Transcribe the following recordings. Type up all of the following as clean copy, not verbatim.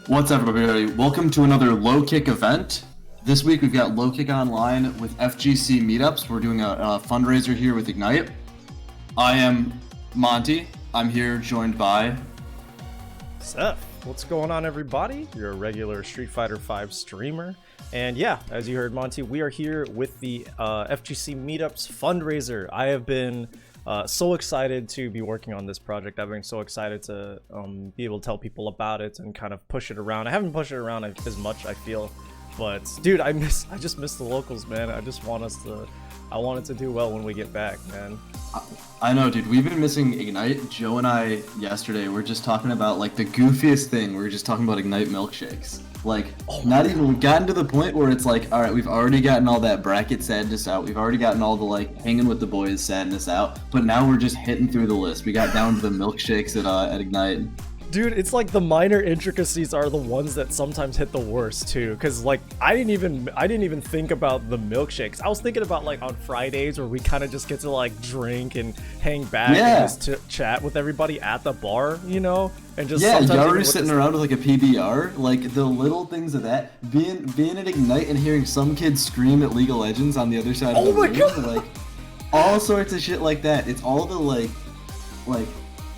What's up, everybody? Welcome to another Low Kick event. This week we've got Low Kick Online with FGC Meetups. We're doing a fundraiser here with Ignite. I am Monty. I'm here joined by Seth. What's going on, everybody? You're a regular Street Fighter V streamer. And yeah, as you heard Monty, we are here with the FGC Meetups fundraiser. I have been so excited to be working on this project. I've been so excited to be able to tell people about it and kind of push it around. I haven't pushed it around as much, I feel, but dude, I just miss the locals, man. I want it to do well when we get back, man. I know, dude. We've been missing Ignite. Joe and I yesterday were just talking about like the goofiest thing. We were just talking about Ignite milkshakes. Like, not even, we've gotten to the point where it's like, all right, we've already gotten all that bracket sadness out. We've already gotten all the like hanging with the boys sadness out. But now we're just hitting through the list. We got down to the milkshakes at Ignite. Dude, it's like the minor intricacies are the ones that sometimes hit the worst too. Cause like I didn't even think about the milkshakes. I was thinking about like on Fridays where we kind of just get to like drink and hang back and just chat with everybody at the bar, you know, and just y'all were sitting around with like a PBR, like the little things of that. Being at Ignite and hearing some kids scream at League of Legends on the other side of the room, like all sorts of shit like that. It's all the like,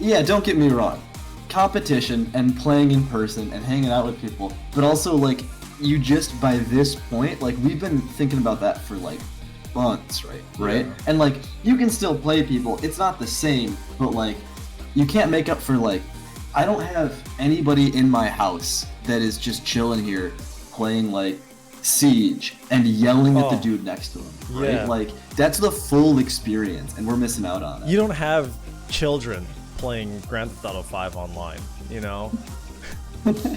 yeah, don't get me wrong. Competition and playing in person and hanging out with people, but also like you just by this point, like we've been thinking about that for like months, right? Yeah. And like you can still play people, it's not the same, but like you can't make up for like I don't have anybody in my house that is just chilling here playing like Siege and yelling at the dude next to him, right? Yeah. Like that's the full experience and we're missing out on it. You don't have children playing Grand Theft Auto 5 online, you know.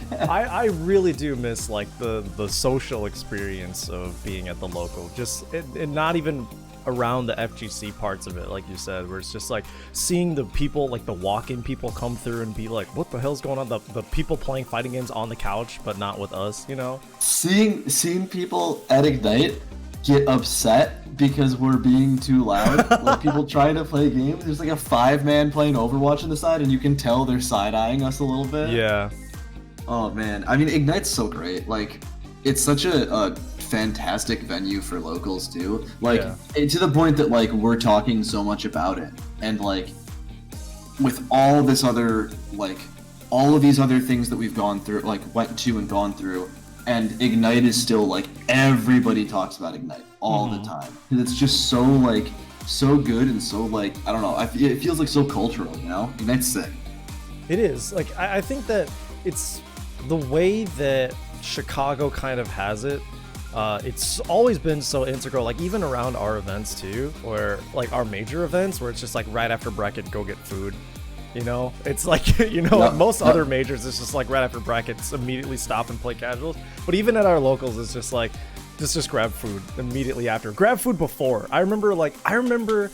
I really do miss like the social experience of being at the local, just and not even around the FGC parts of it, like you said, where it's just like seeing the people, like the walk-in people come through and be like, what the hell's going on, the people playing fighting games on the couch but not with us, you know. Seeing people at Ignite get upset because we're being too loud. Like people trying to play games. There's like a 5-man playing Overwatch on the side and you can tell they're side-eyeing us a little bit. Yeah. Oh man, I mean Ignite's so great. Like it's such a fantastic venue for locals too. Like to the point that like we're talking so much about it. And like with all this other like all of these other things that we've gone through, like went to and gone through, and Ignite is still like everybody talks about Ignite all the time. And it's just so like so good and so like I don't know. It feels like so cultural, you know. Ignite's sick. It is. Like I think that it's the way that Chicago kind of has it. It's always been so integral. Like even around our events too, where like our major events, where it's just like right after bracket, go get food. You know, it's like, you know, most other majors, it's just like right after brackets, immediately stop and play casuals. But even at our locals, it's just like, just grab food immediately after. Grab food before. I remember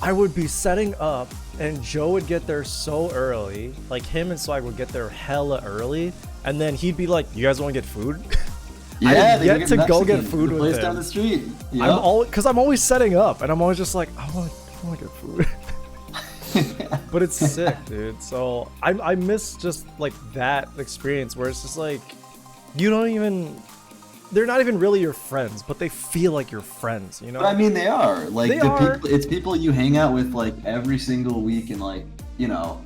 I would be setting up and Joe would get there so early. Like him and Swag would get there hella early. And then he'd be like, you guys want to get food? Yeah, I get to go get food with place him. down the street. Yep. I'm always setting up and I'm always just like, I want to get food. But it's sick, dude. So I miss just like that experience where it's just like they're not even really your friends, but they feel like your friends, you know. But I mean, they are like it's people you hang out with like every single week and like you know,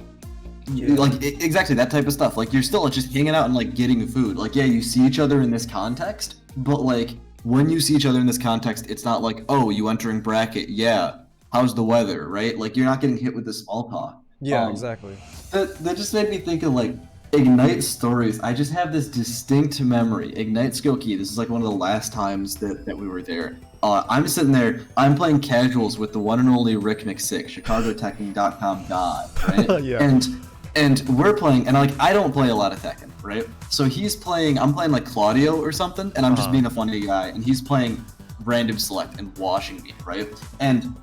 like exactly that type of stuff. Like you're still just hanging out and like getting food. Like yeah, you see each other in this context, but like when you see each other in this context, it's not like oh you entering bracket, yeah. How's the weather, right? Like you're not getting hit with the small talk. Yeah, exactly. That just made me think of like Ignite stories. I just have this distinct memory. Ignite Skokie, this is like one of the last times that we were there. I'm sitting there, I'm playing casuals with the one and only Rick McSick, ChicagoTeching.com god, right? Yeah. And we're playing, and like I don't play a lot of Tekken, right? So I'm playing like Claudio or something, and I'm just being a funny guy, and he's playing random select and washing me, right? And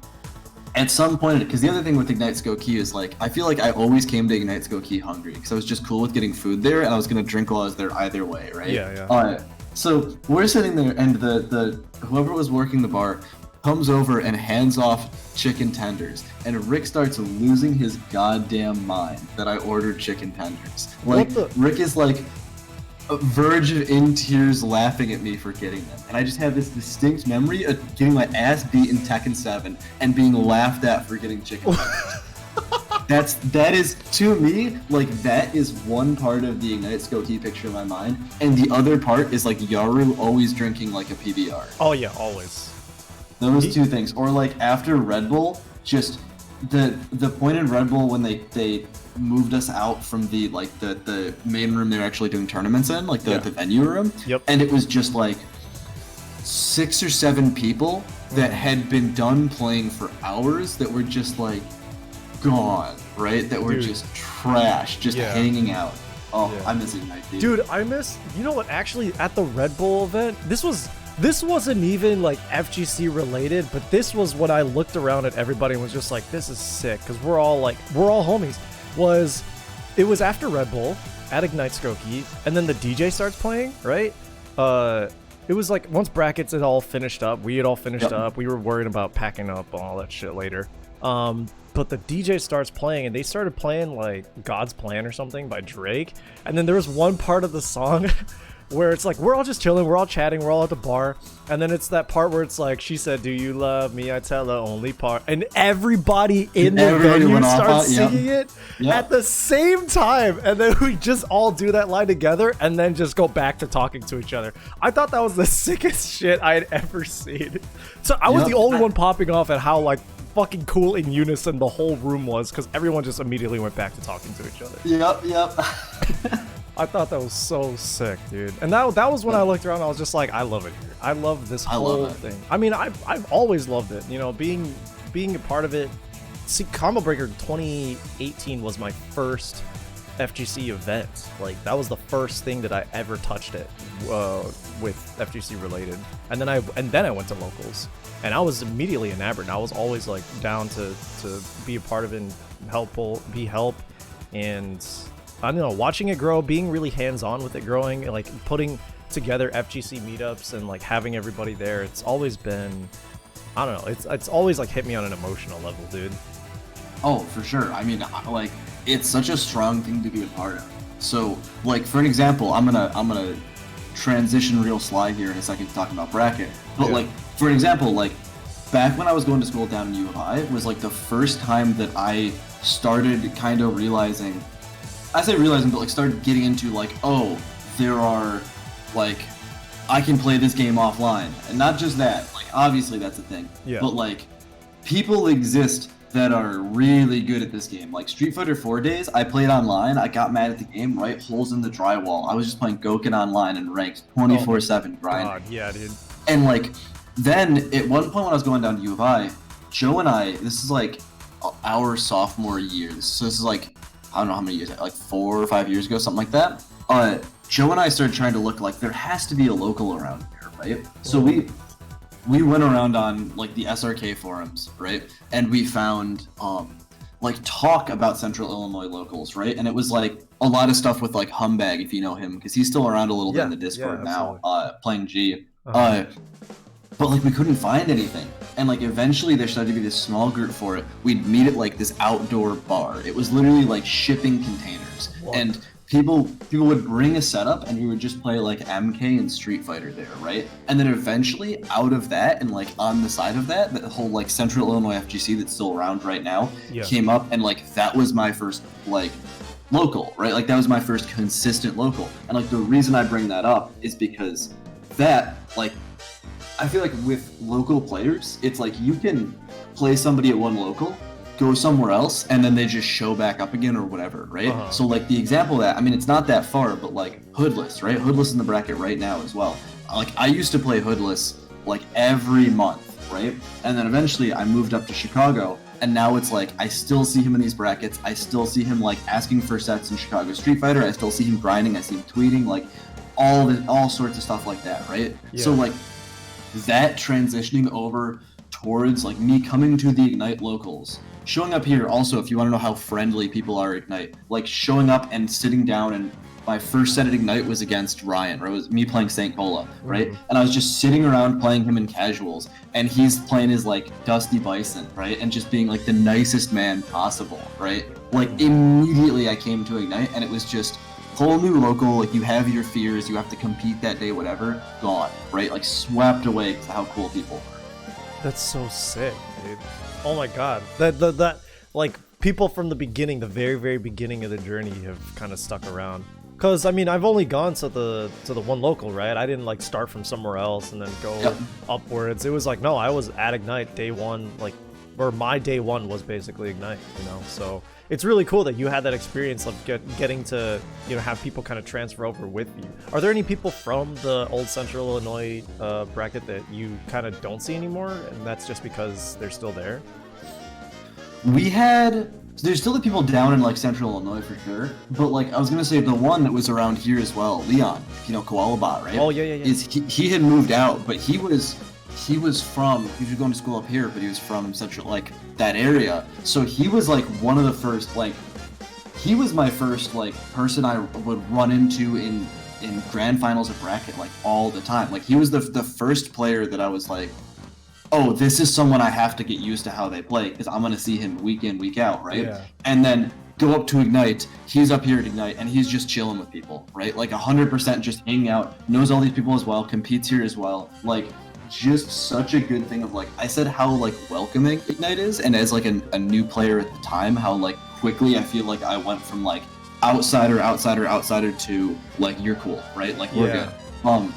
at some point, because the other thing with Ignite Skokie is like, I feel like I always came to Ignite Skokie hungry because I was just cool with getting food there and I was going to drink while I was there either way, right? Yeah. So we're sitting there and the whoever was working the bar comes over and hands off chicken tenders. And Rick starts losing his goddamn mind that I ordered chicken tenders. Like, Rick is like, verge of in tears laughing at me for getting them. And I just have this distinct memory of getting my ass beat in Tekken 7 and being laughed at for getting chicken. That is, to me, like, that is one part of the Ignite Skokie picture in my mind, and the other part is, like, Yaru always drinking, like, a PBR. Oh, yeah, always. Those two things. Or, like, after Red Bull, just the point in Red Bull when they moved us out from the, like, the main room they're actually doing tournaments in, like, the venue room, and it was just, like, 6 or 7 people that had been done playing for hours that were just, like, gone, right? That were just trash, just hanging out. Oh, I miss Ignite, dude. I miss, you know what, actually at the Red Bull event, this wasn't even like FGC related, but this was when I looked around at everybody and was just like, this is sick, because we're all homies. It was after Red Bull at Ignite Skokie, and then the DJ starts playing, right? It was like once brackets had all finished up, we had all finished up, we were worried about packing up and all that shit later. But the DJ starts playing, and they started playing like God's Plan or something by Drake. And then there was one part of the song where it's like, we're all just chilling, we're all chatting, we're all at the bar. And then it's that part where it's like, she said, do you love me? I tell her only part. And everybody in the venue starts singing it at the same time. And then we just all do that line together and then just go back to talking to each other. I thought that was the sickest shit I had ever seen. So I was the only one popping off at how, like, fucking cool in unison the whole room was, because everyone just immediately went back to talking to each other. Yep. I thought that was so sick, dude. And that was when I looked around, I was just like, I love it here. I love this whole thing. I mean, I've always loved it, you know, being a part of it. See, Combo Breaker 2018 was my first FGC event. Like, that was the first thing that I ever touched it with FGC related. And then I went to locals. And I was immediately enamored. I was always like down to be a part of it and help. And I don't know, watching it grow, being really hands-on with it growing, like putting together FGC meetups and like having everybody there. It's always been, I don't know, it's always like hit me on an emotional level, dude. Oh, for sure. I mean, like, it's such a strong thing to be a part of. So, like, for an example, I'm gonna transition real sly here in a second to talk about bracket. But like, for an example, like, back when I was going to school down in U of I, was like the first time that I started kind of realizing, I say realizing, but like started getting into like, oh, there are, like, I can play this game offline. And not just that, like, obviously that's a thing. But like, people exist that are really good at this game. Like Street Fighter 4 days, I played online, I got mad at the game, right? Holes in the drywall. I was just playing Gouken online and ranked 24/7 grind. God, yeah, dude. And like, then at one point when I was going down to U of I, Joe and I, this is like our sophomore years. So this is like, I don't know how many years, like 4 or 5 years ago, something like that. Joe and I started trying to look like there has to be a local around here, right? So we went around on like the SRK forums, right? And we found like talk about Central Illinois locals, right? And it was like a lot of stuff with like Humbag, if you know him, because he's still around a little bit in the Discord now, playing G. But like we couldn't find anything. And like eventually there started to be this small group for it. We'd meet at like this outdoor bar. It was literally like shipping containers. What? And people would bring a setup and we would just play like MK and Street Fighter there, right? And then eventually out of that and like on the side of that, the whole like Central Illinois FGC that's still around right now came up, and like that was my first like local, right? Like that was my first consistent local. And like the reason I bring that up is because that, like, I feel like with local players, it's like you can play somebody at one local, go somewhere else, and then they just show back up again or whatever, right? So like the example of that, I mean, it's not that far, but like Hoodless, right? Hoodless in the bracket right now as well. Like I used to play Hoodless like every month, right? And then eventually I moved up to Chicago, and now it's like I still see him in these brackets. I still see him like asking for sets in Chicago Street Fighter. I still see him grinding. I see him tweeting, like all sorts of stuff like that, right? So like that transitioning over towards like me coming to the Ignite locals, showing up here also, if you want to know how friendly people are at Ignite, like showing up and sitting down, and my first set at Ignite was against Ryan, or it was me playing St. Cola, right? And I was just sitting around playing him in casuals, and he's playing his like Dusty Bison, right? And just being like the nicest man possible, right? Like immediately I came to Ignite and it was just whole new local, like you have your fears, you have to compete that day, whatever, gone, right? Like swept away because of how cool people are. That's so sick, dude. Oh my god. That like people from the beginning, the very, very beginning of the journey have kind of stuck around. Cause I mean, I've only gone to the one local, right? I didn't like start from somewhere else and then go upwards. It was like, no, I was at Ignite day one, like, or my day one was basically Ignite, you know? So it's really cool that you had that experience of getting to, you know, have people kind of transfer over with you. Are there any people from the old Central Illinois bracket that you kind of don't see anymore? And that's just because they're still there? There's still the people down in like Central Illinois for sure, but like I was gonna say the one that was around here as well, Leon, you know, Koala Bot, right? Oh yeah. He had moved out, but he was going to school up here, but he was from Central, like that area. So he was like one of the first, like he was my first like person I would run into in grand finals of bracket like all the time. Like he was the first player that I was like, oh, this is someone I have to get used to how they play because I'm gonna see him week in, week out, right? Yeah. And then go up to Ignite, he's up here at Ignite, and he's just chilling with people, right? Like 100% just hanging out, knows all these people as well, competes here as well. Like just such a good thing of like, I said how like welcoming Ignite is, and as like a new player at the time, how like quickly I feel like I went from like outsider to like, you're cool, right? Like we're good.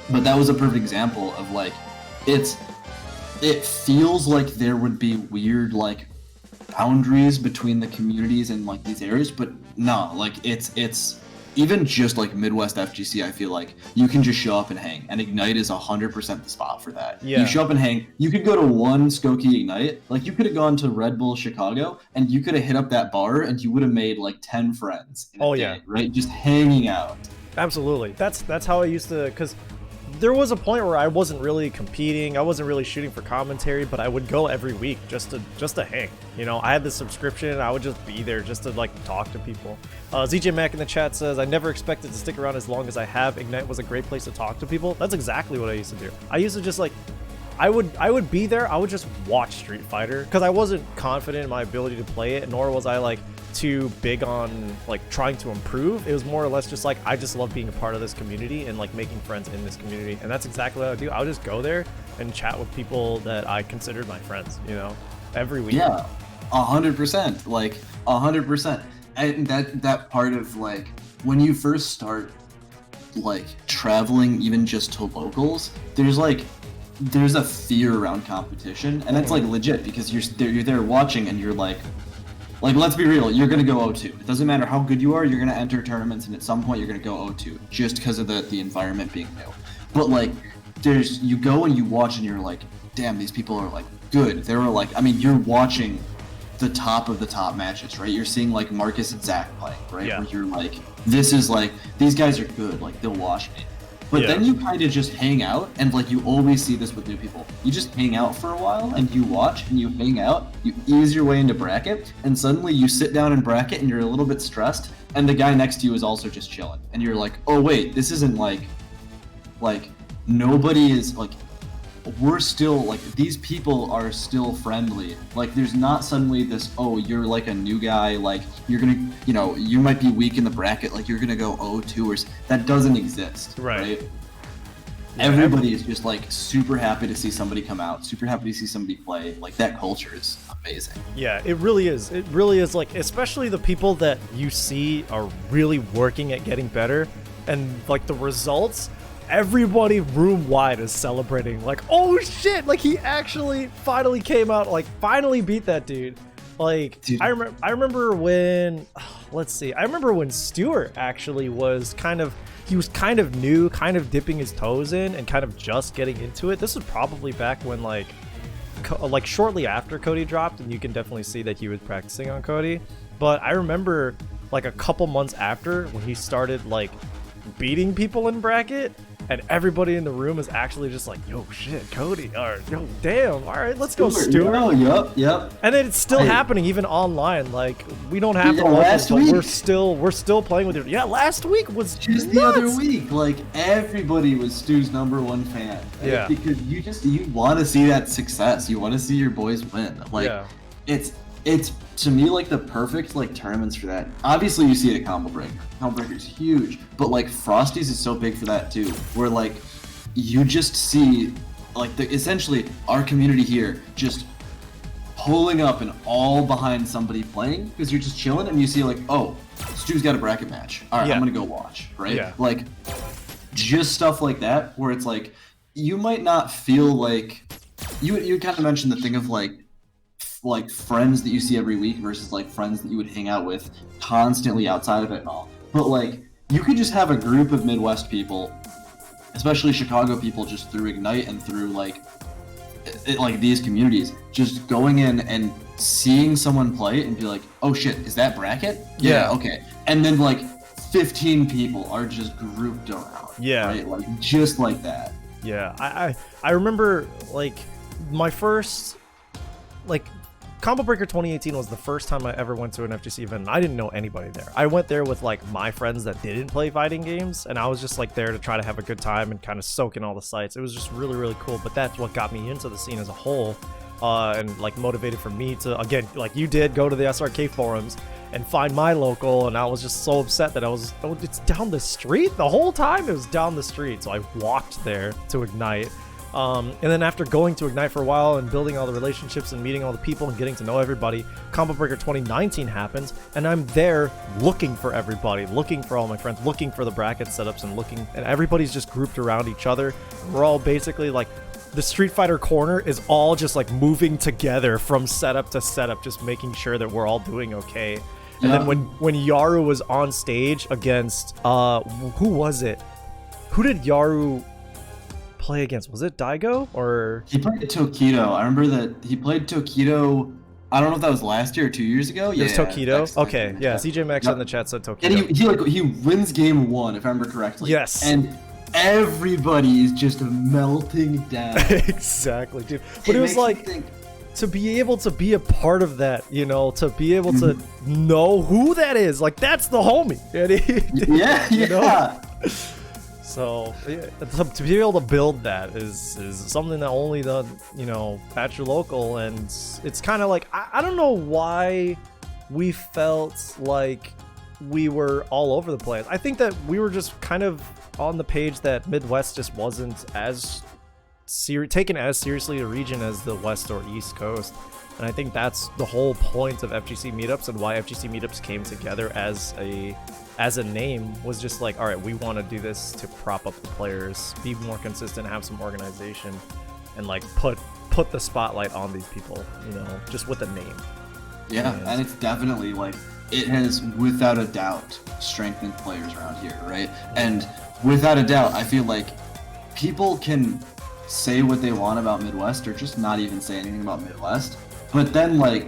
But that was a perfect example of like, it feels like there would be weird like boundaries between the communities and like these areas, but no, like it's even just like Midwest FGC, I feel like you can just show up and hang, and Ignite is 100% the spot for that. Yeah. You show up and hang. You could go to one Skokie Ignite, like you could have gone to Red Bull Chicago, and you could have hit up that bar, and you would have made like 10 friends. In a day, right? Just hanging out. Absolutely. That's how I used to, because there was a point where I wasn't really competing, I wasn't really shooting for commentary, but I would go every week just to hang. You know, I had the subscription, I would just be there just to like talk to people. ZJ Mac in the chat says, I never expected to stick around as long as I have. Ignite was a great place to talk to people. That's exactly what I used to do. I used to just like, I would be there, I would just watch Street Fighter, because I wasn't confident in my ability to play it, nor was I like too big on like trying to improve. It was more or less just like, I just love being a part of this community and like making friends in this community, and that's exactly what I would do. I would just go there and chat with people that I considered my friends, you know, every week. Yeah, 100%, like 100%. And that part of like when you first start like traveling even just to locals, there's a fear around competition, and that's like legit, because you're there watching and you're like let's be real, you're gonna go 0-2. It doesn't matter how good you are, you're gonna enter tournaments, and at some point you're gonna go 0-2 just because of the environment being new. But like you go and you watch and you're like, damn, these people are like good. They were like, I mean, you're watching the top of the top matches, right? You're seeing like Marcus and Zach playing, right? Yeah. Where you're like, this is like, these guys are good, like they'll wash me. But then you kind of just hang out, and like you always see this with new people. You just hang out for a while, and you watch, and you hang out, you ease your way into bracket, and suddenly you sit down in bracket, and you're a little bit stressed, and the guy next to you is also just chilling. And you're like, oh wait, this isn't like nobody is like, we're still like, these people are still friendly. Like there's not suddenly this, oh, you're like a new guy, like you're gonna, you know, you might be weak in the bracket, like you're gonna go 0-2 or that doesn't exist, right? Yeah, everybody is just like super happy to see somebody come out, super happy to see somebody play. Like that culture is amazing. Yeah, it really is. It really is, like, especially the people that you see are really working at getting better, and like the results, everybody room wide is celebrating, like, oh shit, like he actually finally came out, like finally beat that dude. Like, dude. I remember when, let's see, I remember when Stuart actually was kind of new, kind of dipping his toes in and kind of just getting into it. This was probably back when like shortly after Cody dropped, and you can definitely see that he was practicing on Cody. But I remember like a couple months after, when he started like beating people in bracket, and everybody in the room is actually just like, yo, shit, Cody, or yo, damn, all right, let's go, Stuart. Oh, yep. And it's still happening even online. Like, we don't have the locals, but we're still playing with it. Yeah, last week was just nuts. The other week. Like, everybody was Stu's #1 fan. Yeah. Because you want to see that success. You want to see your boys win. Like, it's it's to me like the perfect like tournaments for that. Obviously you see it at Combo Breaker. Combo Breaker is huge, but like Frosty's is so big for that too, where like you just see like essentially our community here just pulling up and all behind somebody playing because you're just chilling and you see like, oh, Stu's got a bracket match. All right, I'm gonna go watch, right? Yeah. Like just stuff like that where it's like you might not feel like you kind of mentioned the thing of like friends that you see every week versus like friends that you would hang out with constantly outside of it and all. But like you could just have a group of Midwest people, especially Chicago people, just through Ignite and through like these communities, just going in and seeing someone play and be like, oh shit, is that bracket? Yeah, okay. And then like 15 people are just grouped around. Yeah. Right? Like just like that. Yeah. I remember like my first like Combo Breaker 2018 was the first time I ever went to an FGC event, and I didn't know anybody there. I went there with like my friends that didn't play fighting games, and I was just like there to try to have a good time and kind of soak in all the sights. It was just really, really cool, but that's what got me into the scene as a whole, and like motivated for me to, again, like you did, go to the SRK forums and find my local, and I was just so upset that it's down the street the whole time. It was down the street, so I walked there to Ignite. And then after going to Ignite for a while and building all the relationships and meeting all the people and getting to know everybody, Combo Breaker 2019 happens, and I'm there looking for everybody, looking for all my friends, looking for the bracket setups, and everybody's just grouped around each other. We're all basically like, the Street Fighter corner is all just like moving together from setup to setup, just making sure that we're all doing okay. And then when Yaru was on stage against, who was it? Who did Yaru play against? Was it Daigo or he played Tokido? I remember that he played Tokido. I don't know if that was last year or 2 years ago. Yeah, it was Tokido. Okay, yeah. CJ Max in the chat said Tokido. And he wins game 1 if I remember correctly. Yes. And everybody is just melting down. Exactly, dude. But it was like to be able to be a part of that, you know, to be able to know who that is, like that's the homie. You know? So to be able to build that is something that only the, you know, at your local, and it's kind of like I don't know why we felt like we were all over the place. I think that we were just kind of on the page that Midwest just wasn't as taken as seriously a region as the West or East Coast. And I think that's the whole point of FGC Meetups and why FGC Meetups came together as a name, was just like, all right, we want to do this to prop up the players, be more consistent, have some organization, and like put the spotlight on these people, you know, just with a name. Yeah, and it's definitely like, it has without a doubt strengthened players around here, right? And without a doubt, I feel like people can say what they want about Midwest or just not even say anything about Midwest, but then like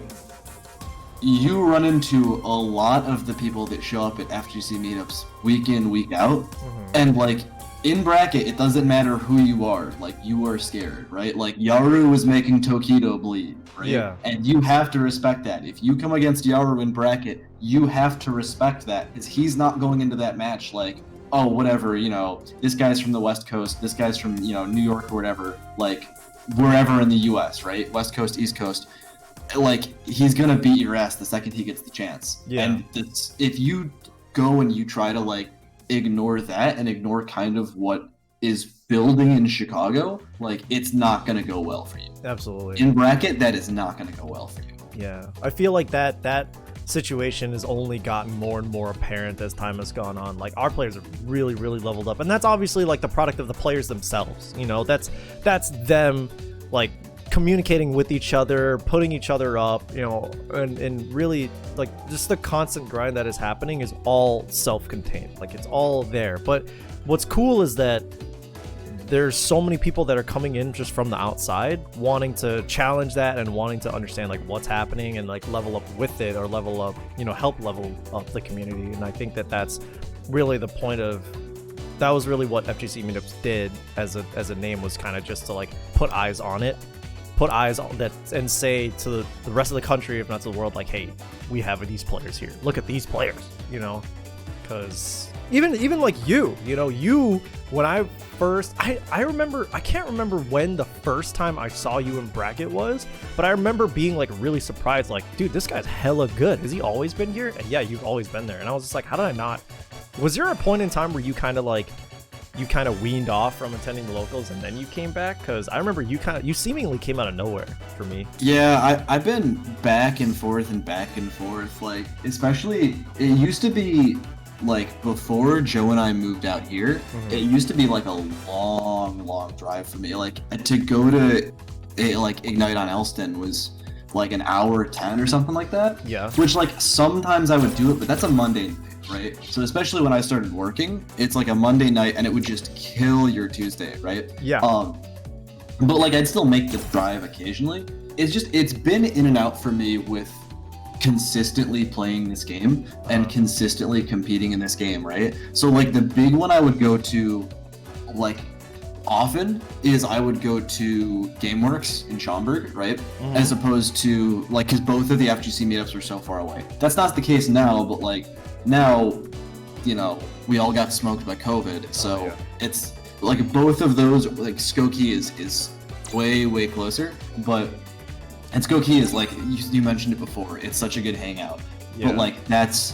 you run into a lot of the people that show up at FGC meetups week in, week out, and like in bracket, it doesn't matter who you are, like you are scared, right? Like Yaru was making Tokido bleed, right? Yeah. And you have to respect that. If you come against Yaru in bracket, you have to respect that, because he's not going into that match like, oh, whatever, you know, this guy's from the West Coast, this guy's from, you know, New York or whatever, like wherever in the US, right? West Coast, East Coast. Like, he's gonna beat your ass the second he gets the chance. Yeah. And if you go and you try to like ignore that and ignore kind of what is building in Chicago, like it's not gonna go well for you. Absolutely. In bracket, that is not gonna go well for you. Yeah, I feel like that situation has only gotten more and more apparent as time has gone on. Like our players are really, really leveled up, and that's obviously like the product of the players themselves. You know, that's them like communicating with each other, putting each other up, you know, and really like just the constant grind that is happening is all self-contained. Like it's all there. But what's cool is that there's so many people that are coming in just from the outside wanting to challenge that and wanting to understand like what's happening and like level up with it, or level up, you know, help level up the community. And I think that that's really the point of, that was really what FGC Meetups did as a name, was kind of just to like put eyes on it, put eyes on that, and say to the rest of the country, if not to the world, like, hey, we have these players here, look at these players, you know, because even like you know, you, when I first, I remember, I can't remember when the first time I saw you in bracket was, but I remember being like really surprised, like, dude, this guy's hella good. Has he always been here? And yeah, you've always been there. And I was just like, how did I not? Was there a point in time where you kind of weaned off from attending the locals and then you came back? Because I remember you seemingly came out of nowhere for me. Yeah, I've been back and forth. Like, especially, it used to be like before Joe and I moved out here, it used to be like a long drive for me. Like, to go to like Ignite on Elston was like an hour 10 or something like that. Yeah. Which, like, sometimes I would do it, but that's a Monday night, right? So especially when I started working, it's like a Monday night and it would just kill your Tuesday, right? Yeah. But like, I'd still make the drive occasionally. It's been in and out for me with consistently playing this game and consistently competing in this game, right? So like, the big one I would go to like often is I would go to GameWorks in Schaumburg, right? As opposed to like, because both of the FGC meetups were so far away. That's not the case now, but like now, you know, we all got smoked by COVID, so it's like both of those, like Skokie is way closer, but and Skokie is like, you mentioned it before, it's such a good hangout, but like that's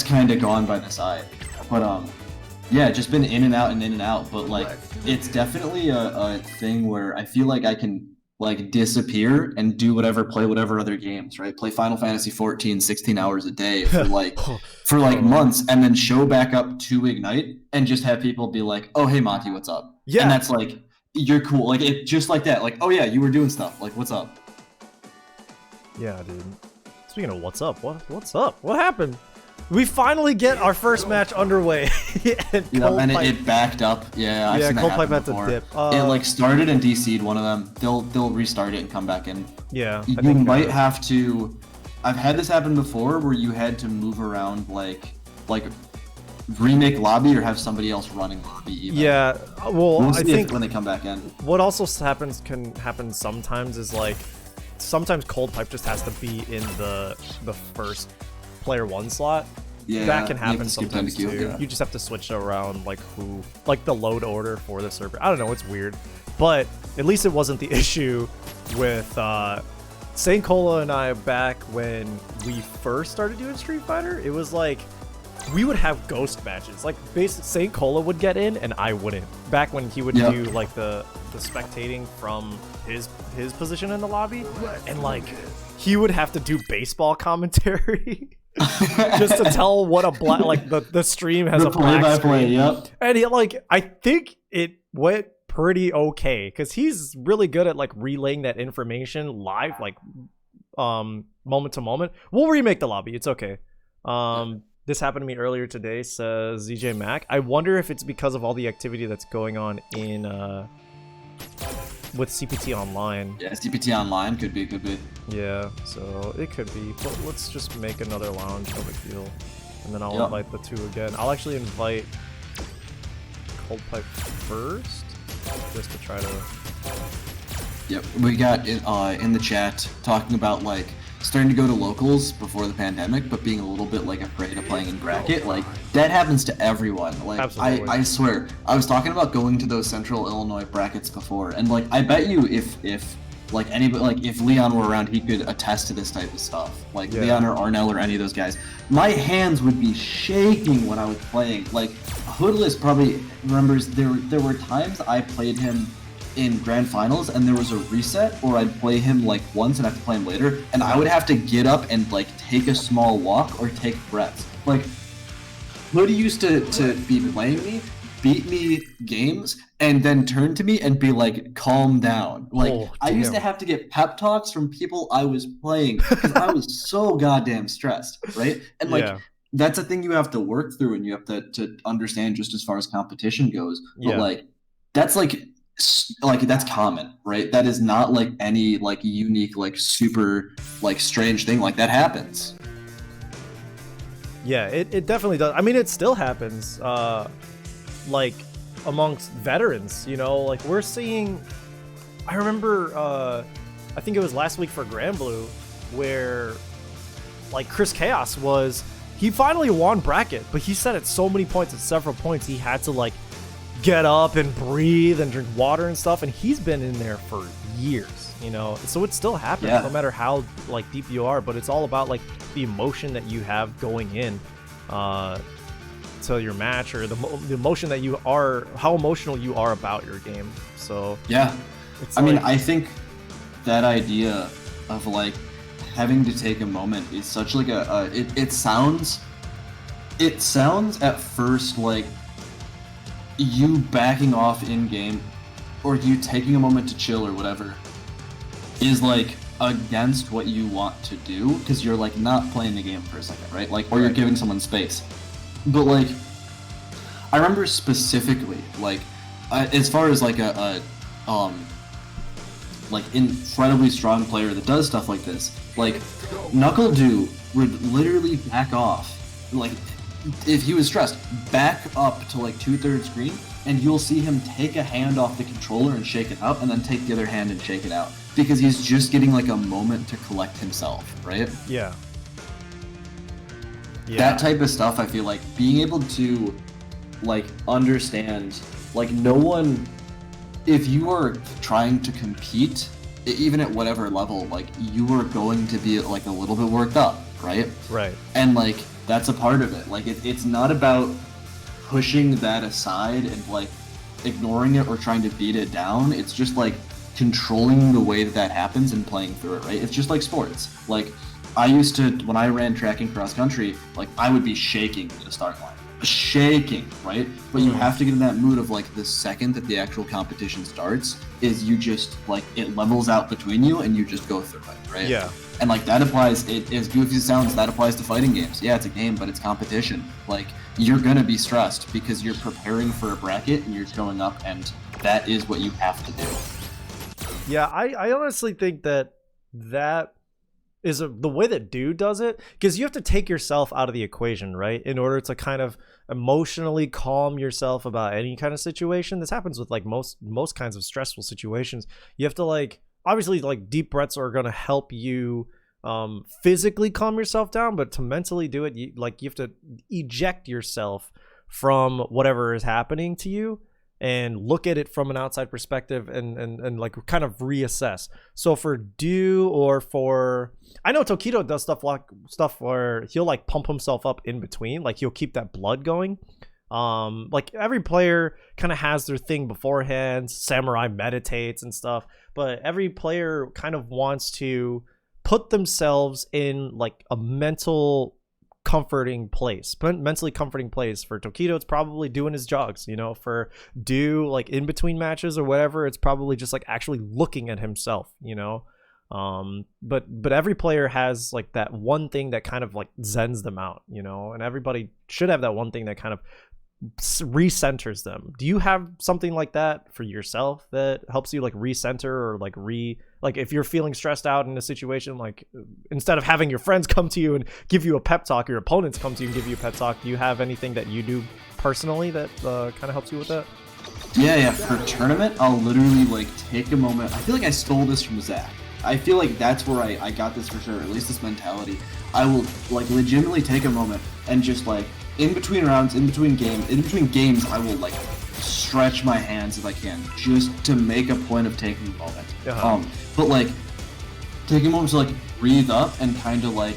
kind of gone by the side. But yeah, just been in and out, but like, it's definitely a thing where I feel like I can like disappear and do play whatever other games, right? Play Final Fantasy 14 16 hours a day for like months, and then show back up to Ignite and just have people be like, oh, hey Monty, what's up? Yeah. And that's like, you're cool. Like, it just like that. Like, oh yeah, you were doing stuff. Like, what's up? Yeah, dude. Speaking of what's up, what's up? What happened? We finally get our first match underway. And it backed up. Yeah, I've seen that happen had before. to dip. It like started and DC'd one of them. They'll restart it and come back in. Yeah. You might have to. I've had this happen before where you had to move around, like remake lobby or have somebody else running lobby. Even. Yeah. Well, I think when they come back in. What also can happen sometimes is like, sometimes cold pipe just has to be in the first player 1 slot. Yeah, that can happen sometimes too. Yeah. You just have to switch around like the load order for the server. I don't know, it's weird, but at least it wasn't the issue with Saint Cola and I back when we first started doing Street Fighter. It was like, we would have ghost matches. Like, Saint Cola would get in and I wouldn't. Back when he would do like the spectating from his position in the lobby, and like, he would have to do baseball commentary just to tell what the stream has a black screen. Yep. And he, like, I think it went pretty okay because he's really good at like relaying that information live, like moment to moment. We'll remake the lobby. It's okay. This happened to me earlier today, says ZJ Mac. I wonder if it's because of all the activity that's going on in with CPT Online. Yeah, CPT Online could be. Yeah, so it could be. But let's just make another lounge, no big deal. And then I'll invite the two again. I'll actually invite Cold Pipe first, just to try to... Yep, we got in the chat talking about like starting to go to locals before the pandemic, but being a little bit like afraid of playing in bracket. Like, that happens to everyone. Like, I swear, I was talking about going to those Central Illinois brackets before, and like, I bet you if like anybody, like if Leon were around, he could attest to this type of stuff. Like Leon or Arnell or any of those guys, my hands would be shaking when I was playing. Like, Hoodless probably remembers there were times I played him in grand finals and there was a reset, or I'd play him like once and have to play him later, and I would have to get up and like take a small walk or take breaths. Like, Hood used to be playing me, beat me games, and then turn to me and be like, calm down. Like, I used to have to get pep talks from people I was playing because I was so goddamn stressed, right? And like, that's a thing you have to work through and you have to understand just as far as competition goes. But like, that's that's common, right? That is not like any like unique, like super like strange thing. Like, that happens. Yeah, it definitely does. I mean, it still happens like amongst veterans, you know, like we're seeing, I remember I think it was last week for Grand Blue where like Chris Chaos was he finally won bracket, but he said at so many points, at several points, he had to like get up and breathe and drink water and stuff, and he's been in there for years, you know. So it still happens no matter how like deep you are, but it's all about like the emotion that you have going in to your match, or the emotion that you are, how emotional you are about your game. So yeah, I mean, I think that idea of like having to take a moment is such like it sounds at first like you backing off in game, or you taking a moment to chill or whatever, is like against what you want to do, because you're like not playing the game for a second, right? Like, or you're giving someone space. But like, I remember specifically, like, as far as like a like incredibly strong player that does stuff like this, like NuckleDo would literally back off, like if he was stressed, back up to like 2/3 green, and you'll see him take a hand off the controller and shake it out, and then take the other hand and shake it out, because he's just getting like a moment to collect himself, right? Yeah. That type of stuff, I feel like being able to like understand, like no one, if you are trying to compete, even at whatever level, like you are going to be like a little bit worked up, right? Right. And like that's a part of it. Like it's not about pushing that aside and like ignoring it or trying to beat it down. It's just like controlling the way that happens and playing through it, right? It's just like sports. Like I used to, when I ran track and cross country, like I would be shaking at the start line. Shaking, right? But you have to get in that mood of like the second that the actual competition starts, is you just like it levels out between you and you just go through it, right? Yeah. And like that applies, as goofy as it sounds, that applies to fighting games. Yeah, it's a game, but it's competition. Like you're gonna be stressed because you're preparing for a bracket and you're showing up, and that is what you have to do. Yeah, I honestly think that is the way that Dude does it, because you have to take yourself out of the equation, right, in order to kind of emotionally calm yourself about any kind of situation. This happens with like most kinds of stressful situations. You have to like, obviously like deep breaths are going to help you physically calm yourself down, but to mentally do it, you have to eject yourself from whatever is happening to you and look at it from an outside perspective and like kind of reassess. So for Do, or for, I know Tokido does stuff where he'll like pump himself up in between, like he'll keep that blood going. Like every player kind of has their thing beforehand. Samurai meditates and stuff, but every player kind of wants to put themselves in like a mentally comforting place. For Tokido, it's probably doing his jogs, you know. For Do, like in between matches or whatever, it's probably just like actually looking at himself, you know. But every player has like that one thing that kind of like zens them out, you know, and everybody should have that one thing that kind of recenters them. Do you have something like that for yourself that helps you like recenter, or like if you're feeling stressed out in a situation, like instead of having your friends come to you and give you a pep talk, your opponents come to you and give you a pep talk, do you have anything that you do personally that kind of helps you with that? Yeah, for a tournament, I'll literally like take a moment. I feel like I stole this from Zach. I feel like that's where I got this for sure, at least this mentality. I will like legitimately take a moment and just like in between rounds, in between games, I will like stretch my hands if I can, just to make a point of taking a moment. But like taking a moment to like breathe up and kind of like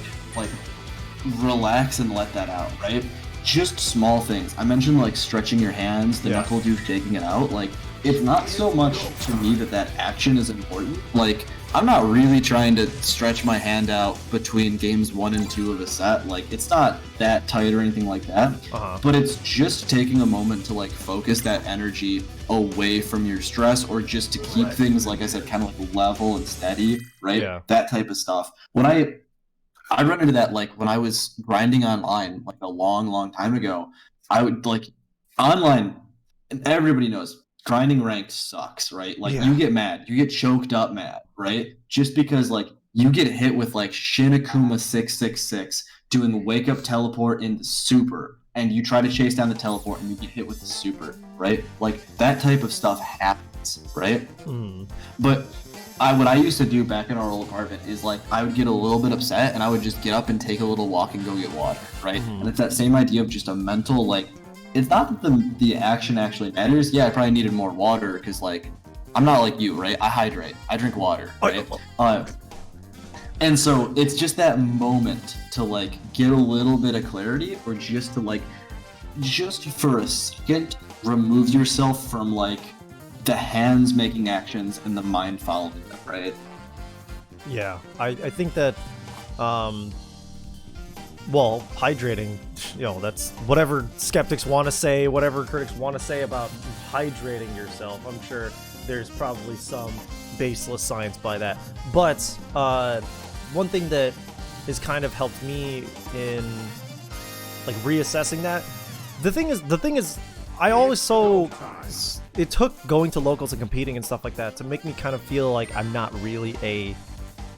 relax and let that out, right? Just small things. I mentioned like stretching your hands, the NuckleDo shaking it out. Like it's not so much to me that action is important. Like I'm not really trying to stretch my hand out between games 1 and 2 of a set. Like it's not that tight or anything like that. But it's just taking a moment to like focus that energy away from your stress, or just to keep things, like I said, kind of like level and steady, right? Yeah. That type of stuff. When I run into that, like when I was grinding online like a long time ago, I would like online, and everybody knows grinding ranked sucks, right? Like you get mad, you get choked up mad, right? Just because like you get hit with like Shinakuma 666 doing wake up teleport in the super, and you try to chase down the teleport and you get hit with the super, right? Like that type of stuff happens, right? But what I used to do back in our old apartment is like I would get a little bit upset and I would just get up and take a little walk and go get water, right? And it's that same idea of just a mental like, it's not that the action actually matters. Yeah, I probably needed more water because like I'm not like you, right? I hydrate, I drink water, right? And so it's just that moment to like get a little bit of clarity, or just to like, just for a second, remove yourself from like the hands making actions and the mind following them, right? Yeah, I think that, well, hydrating, you know, that's whatever skeptics want to say, whatever critics want to say about hydrating yourself. I'm sure there's probably some baseless science by that. But one thing that has kind of helped me in like reassessing that, the thing is, I always it took going to locals and competing and stuff like that to make me kind of feel like I'm not really a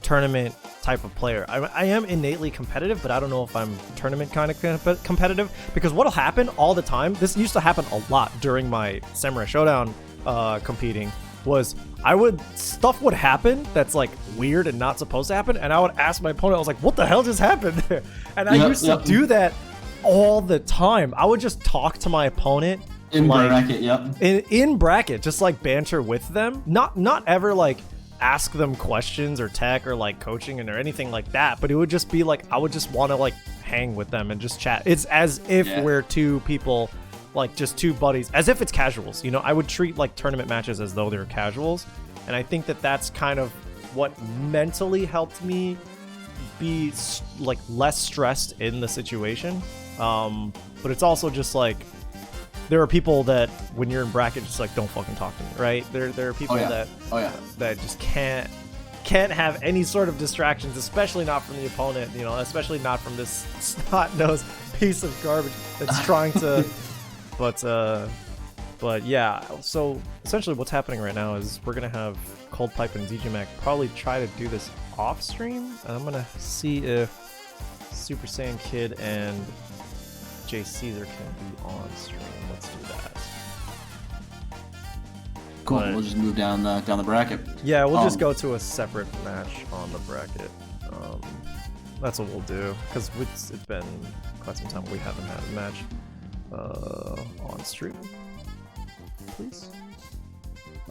tournament type of player. I am innately competitive, but I don't know if I'm tournament kind of competitive, because what'll happen all the time, this used to happen a lot during my Samurai Showdown competing, was stuff would happen that's like weird and not supposed to happen, and I would ask my opponent, I was like, what the hell just happened? And I used to do that all the time. I would just talk to my opponent in like, bracket, in bracket, just like banter with them, not ever like ask them questions or tech or like coaching or anything like that, but it would just be like I would just want to like hang with them and just chat. It's as if we're two people, like just two buddies, as if it's casuals, you know. I would treat like tournament matches as though they're casuals, and I think that that's kind of what mentally helped me be like less stressed in the situation. But it's also just like, there are people that when you're in bracket just like don't fucking talk to me, right? There are people that just can't have any sort of distractions, especially not from the opponent, you know, especially not from this snot-nosed piece of garbage that's trying to but yeah, so essentially what's happening right now is we're gonna have Cold Pipe and DJ Mac probably try to do this off stream, and I'm gonna see if Super Saiyan Kid and Jay Caesar can be on stream. Let's do that. Cool. We'll just move down the bracket. Yeah, we'll just go to a separate match on the bracket. That's what we'll do, because it's been quite some time we haven't had a match on stream. Please.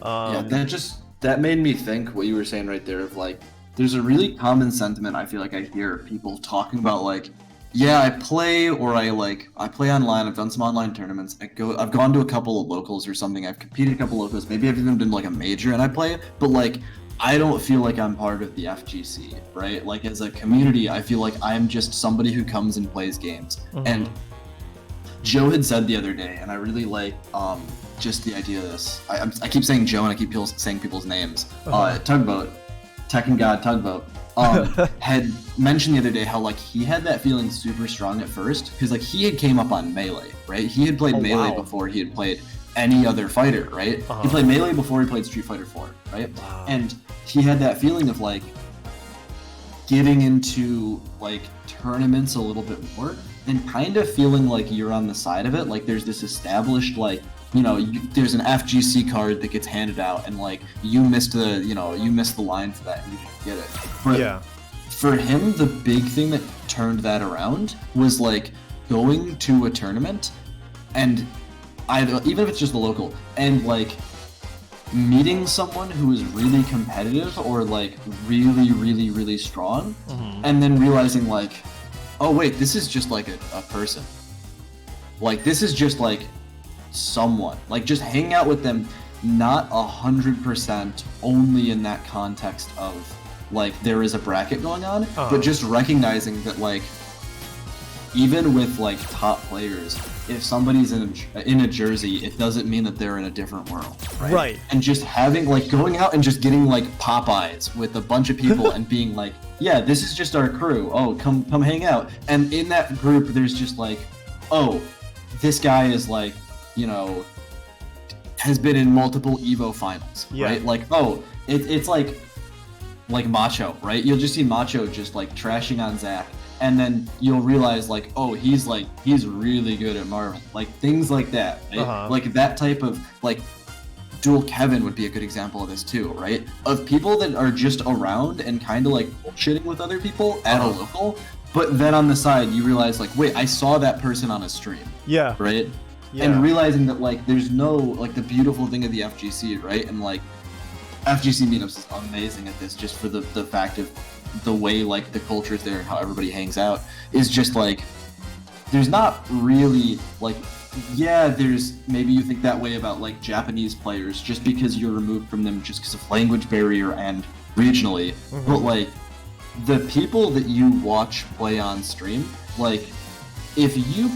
That made me think what you were saying right there of like, there's a really common sentiment I feel like I hear people talking about, like, yeah, I play online. I've done some online tournaments. I've gone to a couple of locals or something. I've competed a couple of locals. Maybe I've even been like a major and I play, but like I don't feel like I'm part of the FGC, right? Like as a community, I feel like I'm just somebody who comes and plays games. And Joe had said the other day, and I really like just the idea of this. I keep saying Joe and I keep saying people's names. Tugboat, Tekken God Tugboat. Had mentioned the other day how like he had that feeling super strong at first because like he had came up on Melee, right? He had played Melee before he had played any other fighter, right? He played Melee before he played Street Fighter 4, right? And he had that feeling of like getting into like tournaments a little bit more and kind of feeling like you're on the side of it. Like there's this established like, you know, there's an FGC card that gets handed out, and like you missed the line for that, and you didn't get it. But for him, the big thing that turned that around was like going to a tournament, and even if it's just a local, and like meeting someone who is really competitive or like really, really, really strong, and then realizing like, oh wait, this is just like a person. Like this is just like someone, like just hang out with them, not 100% only in that context of like there is a bracket going on, but just recognizing that like even with like top players, if somebody's in a jersey, it doesn't mean that they're in a different world, right? And just having like going out and just getting like Popeyes with a bunch of people and being like, yeah, this is just our crew, oh come hang out, and in that group there's just like, oh, this guy is like, you know, has been in multiple Evo finals, right? Like, oh, it's like Macho, right? You'll just see Macho just like trashing on Zach, and then you'll realize like, oh, he's really good at Marvel, like things like that, right? Like that type of like Dual Kevin would be a good example of this too, right? Of people that are just around and kind of like bullshitting with other people at a local, but then on the side you realize like, wait, I saw that person on a stream. Yeah. Right? Yeah. And realizing that like there's no like the beautiful thing of the FGC, right? And like FGC meetups is amazing at this, just for the fact of the way like the culture is there and how everybody hangs out, is just like there's not really like, yeah, there's maybe you think that way about like Japanese players just because you're removed from them just because of language barrier and regionally, but like the people that you watch play on stream, like if you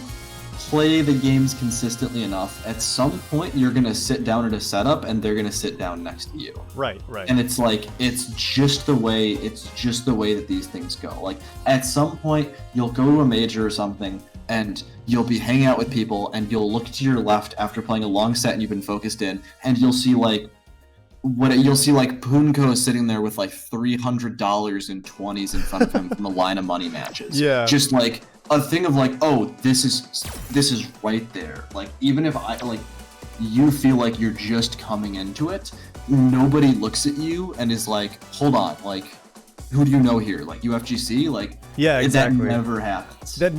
play the games consistently enough, at some point you're gonna sit down at a setup and they're gonna sit down next to you. Right. And it's like it's just the way that these things go. Like at some point you'll go to a major or something and you'll be hanging out with people and you'll look to your left after playing a long set and you've been focused in, and you'll see like Punko sitting there with like $300 in 20s in front of him from a line of money matches. Yeah. Just like a thing of like, oh, this is right there. Like even if I like you feel like you're just coming into it, nobody looks at you and is like, hold on, like who do you know here? Like UFGC? Like yeah, exactly. That never happens. It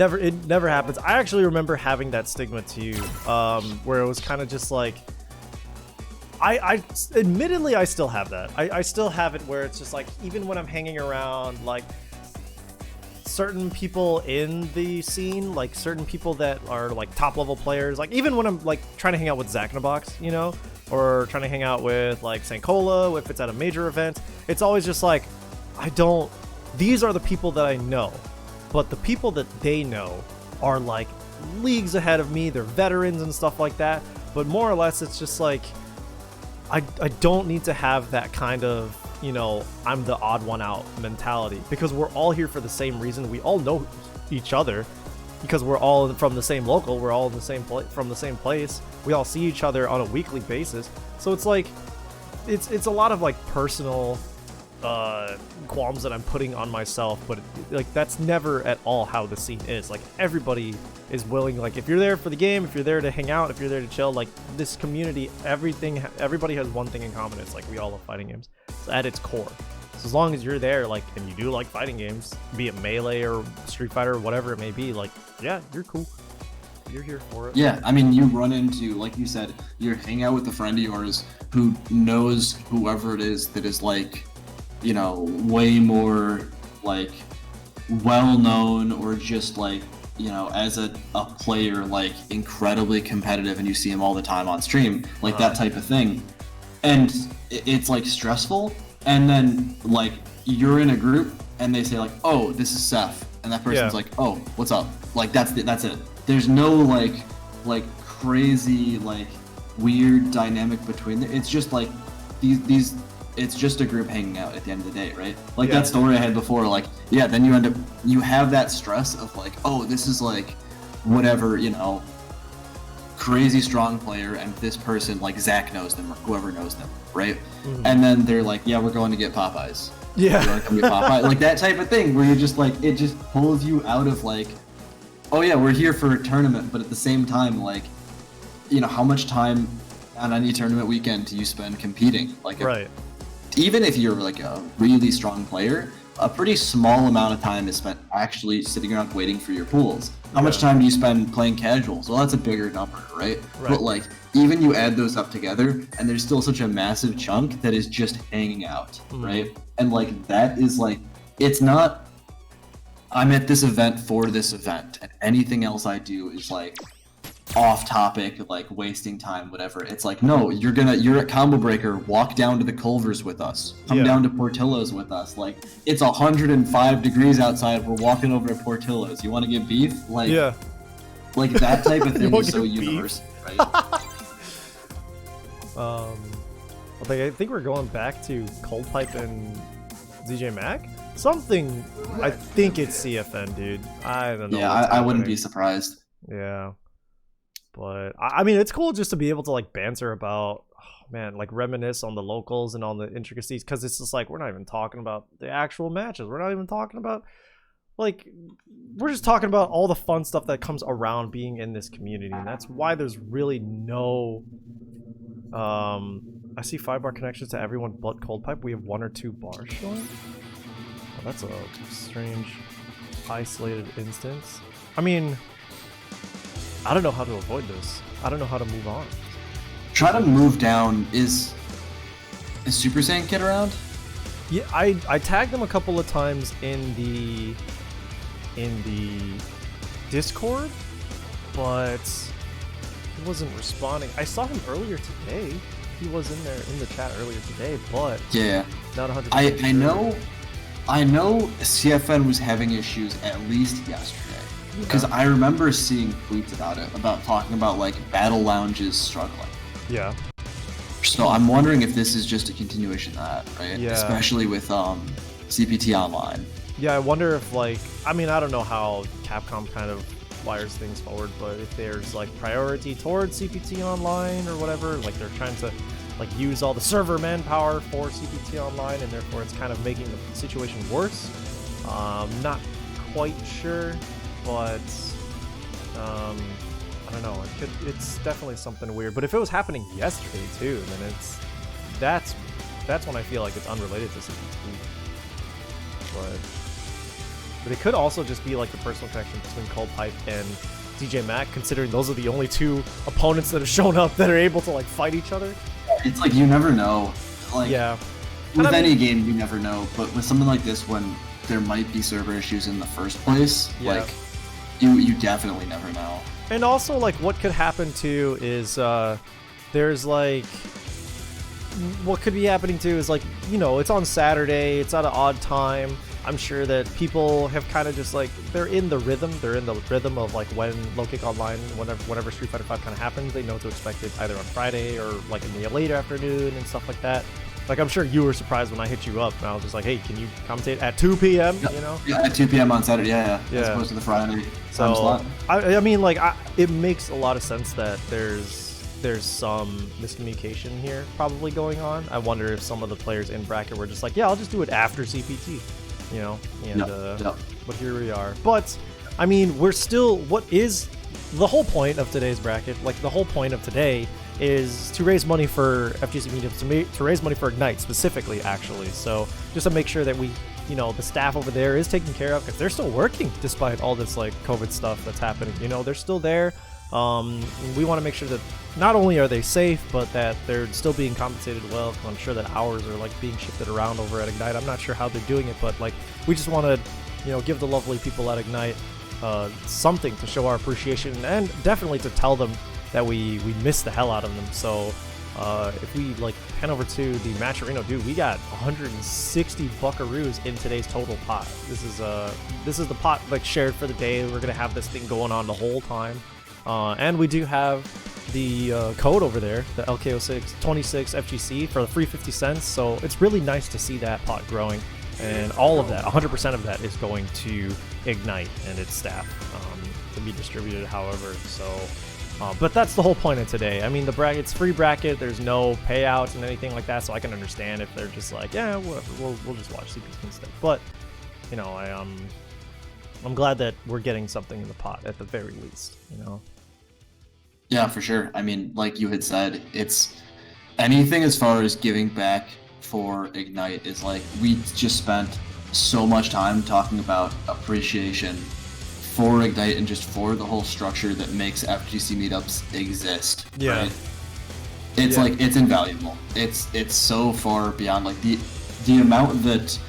never happens. I actually remember having that stigma too, where it was kind of just like, I admittedly I still have that. I still have it where it's just like, even when I'm hanging around like certain people in the scene, like certain people that are like top level players, like even when I'm like trying to hang out with Zach in a Box, you know, or trying to hang out with like Sankola if it's at a major event, it's always just like, these are the people that I know, but the people that they know are like leagues ahead of me. They're veterans and stuff like that, but more or less it's just like I don't need to have that kind of, you know, I'm the odd one out mentality, because we're all here for the same reason. We all know each other because we're all from the same local, we're all in the same from the same place, we all see each other on a weekly basis. So it's like it's a lot of like personal qualms that I'm putting on myself, but like that's never at all how the scene is. Like everybody is willing, like if you're there for the game, if you're there to hang out, if you're there to chill, like this community, everybody has one thing in common. It's like we all love fighting games. So at its core, so as long as you're there, like, and you do like fighting games, be it Melee or Street Fighter or whatever it may be, like, yeah, you're cool, you're here for it. Yeah, I mean, you run into, like you said, you're hanging out with a friend of yours who knows whoever it is that is like, you know, way more like well known, or just like, you know, as a player, like incredibly competitive, and you see him all the time on stream, like that type of thing. And it's like stressful, and then like you're in a group and they say like, oh, this is Seth, and that person's like, oh, what's up? Like that's it. There's no like crazy like weird dynamic between them. It's just like these it's just a group hanging out at the end of the day, right? Like that story I had before, like, yeah, then you have that stress of like, oh, this is like whatever, you know, crazy strong player, and this person, like Zach knows them or whoever knows them, right? And then they're like, yeah, we're going to get Popeyes. Yeah. You want to come get Popeyes? Like that type of thing where you're just like, it just pulls you out of like, oh yeah, we're here for a tournament, but at the same time, like, you know, how much time on any tournament weekend do you spend competing? Like, right. Even if you're like a really strong player, a pretty small amount of time is spent actually sitting around waiting for your pools. How much time do you spend playing casuals? Well, that's a bigger number, right? But like, even you add those up together, and there's still such a massive chunk that is just hanging out, right? And like, that is like, it's not, I'm at this event for this event, and anything else I do is like off topic, like wasting time, whatever. It's like, no, you're at Combo Breaker, walk down to the Culvers with us, come down to Portillo's with us. Like, it's 105 degrees outside, we're walking over to Portillo's. You want to get beef? Like, like that type of thing is so universal, right? I think we're going back to Cold Pipe and ZJ Mac. Something, I think it's CFN, dude. I don't know. Yeah, I wouldn't be surprised. Yeah. But I mean, it's cool just to be able to like banter about, oh, man, like reminisce on the locals and on the intricacies, because it's just like, we're not even talking about the actual matches. We're not even talking about, like, we're just talking about all the fun stuff that comes around being in this community. And that's why there's really no I see 5-bar connections to everyone but Cold Pipe. We have 1 or 2 bars showing. Oh, that's a strange, isolated instance. I mean, I don't know how to avoid this. I don't know how to move on. Try to move down. Is Super Saiyan Kid around? Yeah, I tagged him a couple of times in the Discord, but he wasn't responding. I saw him earlier today. He was in there in the chat earlier today, but yeah, not 100%. I know CFN was having issues at least yesterday. Because I remember seeing tweets about it, about talking about like battle lounges struggling. Yeah. So I'm wondering if this is just a continuation of that, right? Yeah. Especially with CPT Online. Yeah, I wonder if like, I mean, I don't know how Capcom kind of wires things forward, but if there's like priority towards CPT Online or whatever, like they're trying to like use all the server manpower for CPT Online, and therefore it's kind of making the situation worse. Not quite sure. But I don't know. It's definitely something weird. But if it was happening yesterday too, then that's when I feel like it's unrelated to CPT. But it could also just be like the personal connection between Cold Pipe and DJ Mac, considering those are the only 2 opponents that have shown up that are able to like fight each other. It's like you never know. Like, yeah. With any game, you never know. But with something like this, when there might be server issues in the first place, like. You definitely never know. And also, like, what could happen too is there's like what could be happening too is like, you know, it's on Saturday, it's at an odd time. I'm sure that people have kind of just like they're in the rhythm of like when Low Kick Online, whenever Street Fighter 5 kind of happens, they know to expect it either on Friday or like in the late afternoon and stuff like that. Like, I'm sure you were surprised when I hit you up, and I was just like, hey, can you commentate at 2 p.m., you know? Yeah, at 2 p.m. on Saturday, yeah. As opposed to the Friday time slot. I mean, like, it makes a lot of sense that there's some miscommunication here probably going on. I wonder if some of the players in bracket were just like, yeah, I'll just do it after CPT, you know? And, but here we are. But, I mean, we're still, what is the whole point of today's bracket, like, the whole point of today is to raise money for FGC Meetups, to raise money for Ignite specifically, actually. So just to make sure that we, you know, the staff over there is taken care of, because they're still working despite all this like COVID stuff that's happening. You know, they're still there. We want to make sure that not only are they safe, but that they're still being compensated well. I'm sure that hours are like being shifted around over at Ignite. I'm not sure how they're doing it, but like we just want to, you know, give the lovely people at Ignite something to show our appreciation, and definitely to tell them that we miss the hell out of them. So if we like head over to the Matcherino, dude, we got 160 buckaroos in today's total pot. This is the pot like shared for the day. We're gonna have this thing going on the whole time, and we do have the code over there, the LKO626 FGC for the free 50 cents. So it's really nice to see that pot growing, and all of that, 100% of that, is going to Ignite and its staff to be distributed. However, so. But that's the whole point of today. I mean, the bracket's free bracket. There's no payouts and anything like that, so I can understand if they're just like, yeah, whatever, we'll just watch CPT instead. But you know, I'm glad that we're getting something in the pot at the very least. You know. Yeah, for sure. I mean, like you had said, it's anything as far as giving back for Ignite is like we just spent so much time talking about appreciation for Ignite and just for the whole structure that makes FGC Meetups exist. Yeah. Right? It's like, it's invaluable. It's so far beyond like the amount that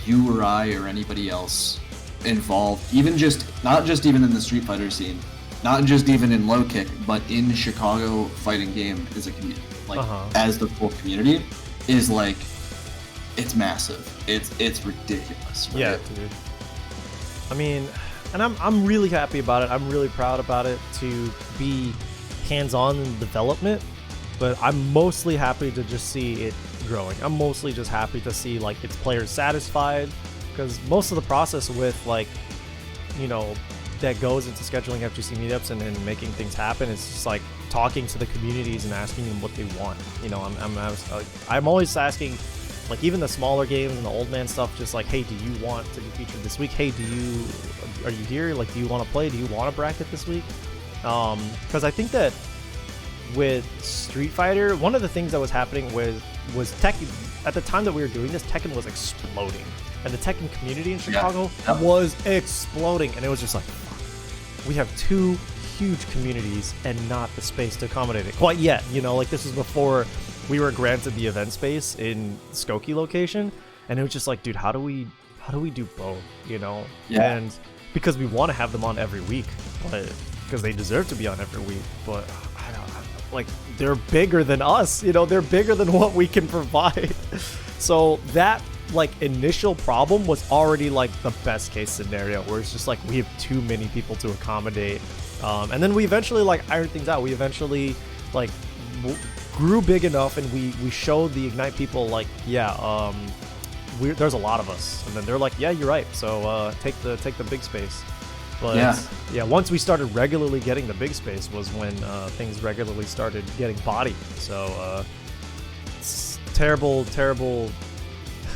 you or I or anybody else involved, even just, not just even in the Street Fighter scene, not just even in Low Kick, but in Chicago fighting game as a community, like as the full community, is like, it's massive. It's ridiculous. Right? Yeah, dude. I mean, and I'm really happy about it. I'm really proud about it to be hands-on in development, but I'm mostly happy to just see it growing. I'm mostly just happy to see like its players satisfied, because most of the process with like, you know, that goes into scheduling FGC meetups and making things happen is just like talking to the communities and asking them what they want. You know, I'm always asking, like, even the smaller games and the old man stuff, just like, hey, do you want to be featured this week? Hey, are you here? Like, do you want to play? Do you want a bracket this week? Because I think that with Street Fighter, one of the things that was happening was Tekken. At the time that we were doing this, Tekken was exploding, and the Tekken community in Chicago was exploding, and it was just like, we have two huge communities and not the space to accommodate it quite yet. You know, like this was before we were granted the event space in Skokie location, and it was just like, dude, how do we do both? You know, and because we want to have them on every week, but because they deserve to be on every week, but I don't like they're bigger than us. You know, they're bigger than what we can provide. So that like initial problem was already like the best case scenario, where it's just like we have too many people to accommodate, and then we eventually like ironed things out. We eventually like grew big enough, and we showed the Ignite people like, there's a lot of us, and then they're like, yeah, you're right, so take the big space. But yeah, once we started regularly getting the big space was when things regularly started getting bodied. So it's terrible